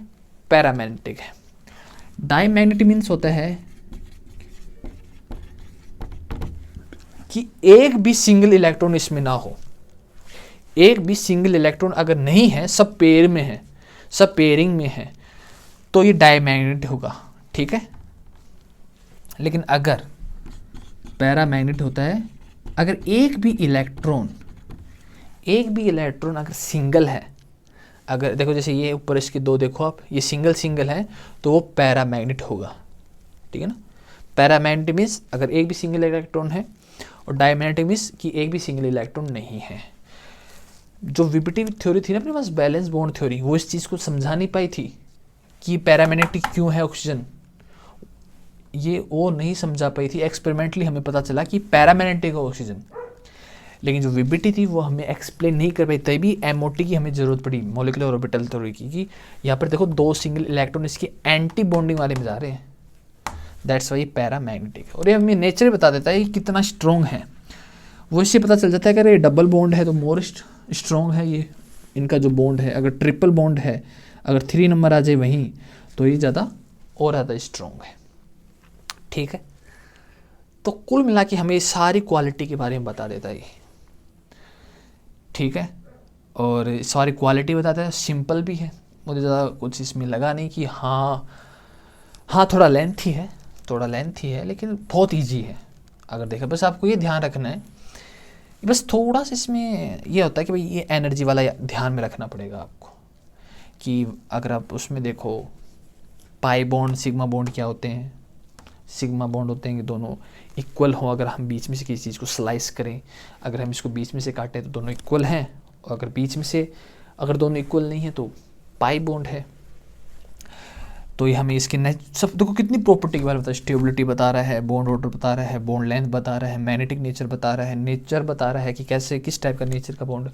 पैरामैग्नेटिक है। डाई मैग्नेटिक मीन्स होता है कि एक भी सिंगल इलेक्ट्रॉन इसमें ना हो, एक भी सिंगल इलेक्ट्रॉन अगर नहीं है, सब पेयर में है, सब पेयरिंग में है, तो ये डाई मैग्नेटिक होगा, ठीक है। लेकिन अगर पैरामैग्नेट होता है, अगर एक भी इलेक्ट्रॉन अगर सिंगल है, अगर देखो जैसे ये ऊपर इसके 2 देखो आप, ये सिंगल है तो वो पैरामैग्नेट होगा, ठीक है ना। पैरामैग्नेट मीन्स अगर एक भी सिंगल इलेक्ट्रॉन है, और डायमैग्नेटिक मीन्स कि एक भी सिंगल इलेक्ट्रॉन नहीं है। जो विबिटी थ्योरी थी ना अपने पास, बैलेंस बॉन्ड थ्योरी, वो इस चीज़ को समझा नहीं पाई थी कि पैरामैग्नेटिक क्यों है ऑक्सीजन, ये वो नहीं समझा पाई थी। एक्सपेरिमेंटली हमें पता चला कि पैरामैग्नेटिक है ऑक्सीजन, लेकिन जो विबिटी थी वो हमें एक्सप्लेन नहीं कर पाई, तभी MOT की हमें ज़रूरत पड़ी, मॉलिक्यूलर ऑर्बिटल थ्योरी की, कि यहाँ पर देखो 2 सिंगल इलेक्ट्रॉन इसके एंटी बॉन्डिंग वाले में जा रहे हैं, दैट्स वाई पैरामैग्नेटिक है। और ये हमें नेचर बता देता है कि कितना स्ट्रॉन्ग है, वो इससे पता चल जाता है कि अगर ये डबल बॉन्ड है तो मोर स्ट्रॉन्ग है ये इनका जो बॉन्ड है, अगर ट्रिपल बॉन्ड है, अगर 3 नंबर आ जाए वहीं, तो ये ज़्यादा और ज़्यादा स्ट्रॉन्ग है, ठीक है। तो कुल मिला के हमें सारी क्वालिटी के बारे में बता देता है ये, ठीक है। और सारी क्वालिटी बताता है, सिंपल भी है, मुझे ज़्यादा कुछ इसमें लगा नहीं कि हाँ थोड़ा लेंथी है, लेकिन बहुत इजी है अगर देखा। बस आपको ये ध्यान रखना है, बस थोड़ा सा इसमें ये होता है कि भाई ये एनर्जी वाला ध्यान में रखना पड़ेगा आपको, कि अगर आप उसमें देखो पाई बॉन्ड सिग्मा बॉन्ड क्या होते हैं। सिग्मा बॉन्ड होते हैं कि दोनों इक्वल हो, अगर हम बीच में से किसी चीज़ को स्लाइस करें, अगर हम इसको बीच में से काटें तो दोनों इक्वल हैं, और अगर बीच में से अगर दोनों इक्वल नहीं है तो पाई बॉन्ड है। तो ये हमें इसके सब देखो कितनी प्रॉपर्टी के बारे में बताया, स्टेबिलिटी बता रहा है, बॉन्ड ऑर्डर बता रहा है, बॉन्ड लेंथ बता रहा है, मैग्नेटिक नेचर बता रहा है, नेचर बता रहा है कि कैसे किस टाइप का नेचर का बॉन्ड।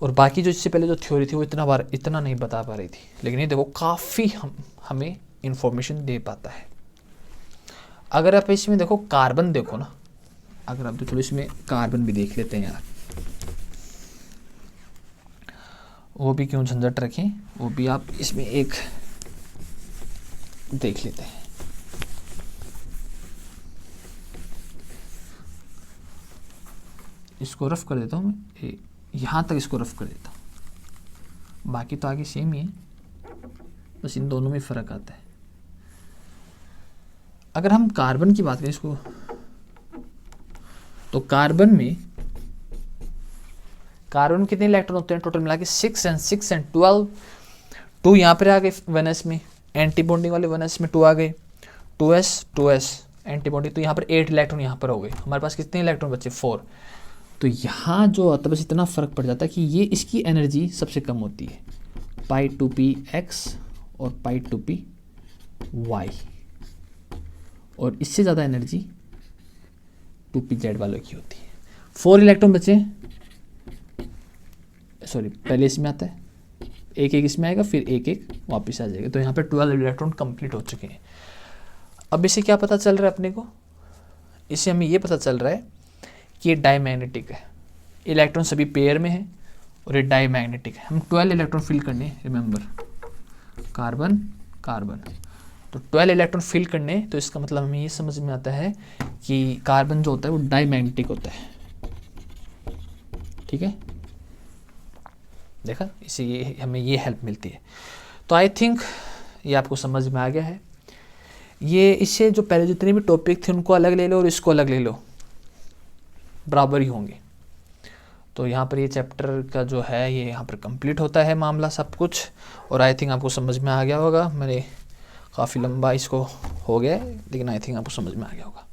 और बाकी जो इससे पहले जो थ्योरी थी वो इतना नहीं बता पा रही थी, लेकिन ये देखो काफ़ी हमें इंफॉर्मेशन दे पाता है। अगर आप इसमें देखो कार्बन देखो ना, अगर आप चलो इसमें कार्बन भी देख लेते हैं यार, वो भी क्यों झंझट रखें, वो भी आप इसमें एक देख लेते हैं। इसको रफ कर देता हूँ मैं, यहाँ तक इसको रफ कर देता हूँ, बाकी तो आगे सेम ही है, बस इन दोनों में फ़र्क आता है। अगर हम कार्बन की बात करें इसको, तो कार्बन में कितने इलेक्ट्रॉन होते हैं टोटल मिला के 6 and 12। 2 यहाँ पर आ गए वनस में, एंटी बॉन्डिंग वाले वनस में 2 आ गए, 2s एंटी बॉन्डिंग, तो यहाँ पर 8 इलेक्ट्रॉन यहाँ पर हो गए। हमारे पास कितने इलेक्ट्रॉन बचे 4। तो यहाँ जो आता है बस इतना फ़र्क पड़ जाता है कि ये इसकी एनर्जी सबसे कम होती है, पाई 2p x और पाई 2p y, और इससे ज़्यादा एनर्जी 2p z वालों की होती है। 4 इलेक्ट्रॉन बचे, सॉरी पहले इसमें आता है, एक इसमें आएगा, फिर एक वापस आ जाएगा, तो यहाँ पे 12 इलेक्ट्रॉन कंप्लीट हो चुके हैं। अब इसे क्या पता चल रहा है अपने को, इससे हमें ये पता चल रहा है कि ये डाईमैग्नेटिक है, इलेक्ट्रॉन सभी पेयर में है और ये डाईमैग्नेटिक है। हम 12 इलेक्ट्रॉन फिल करने, रिमेंबर कार्बन, तो 12 इलेक्ट्रॉन फिल करने, तो इसका मतलब हमें ये समझ में आता है कि कार्बन जो होता है वो डाईमैग्नेटिक होता है, ठीक है। देखा, इसे ये हमें ये हेल्प मिलती है। तो आई थिंक ये आपको समझ में आ गया है। ये इससे जो पहले जितने भी टॉपिक थे उनको अलग ले लो और इसको अलग ले लो, बराबर ही होंगे। तो यहाँ पर ये चैप्टर का जो है ये यहाँ पर कंप्लीट होता है मामला सब कुछ, और आई थिंक आपको समझ में आ गया होगा। मैंने काफ़ी लंबा इसको हो गया है, लेकिन आई थिंक आपको समझ में आ गया होगा।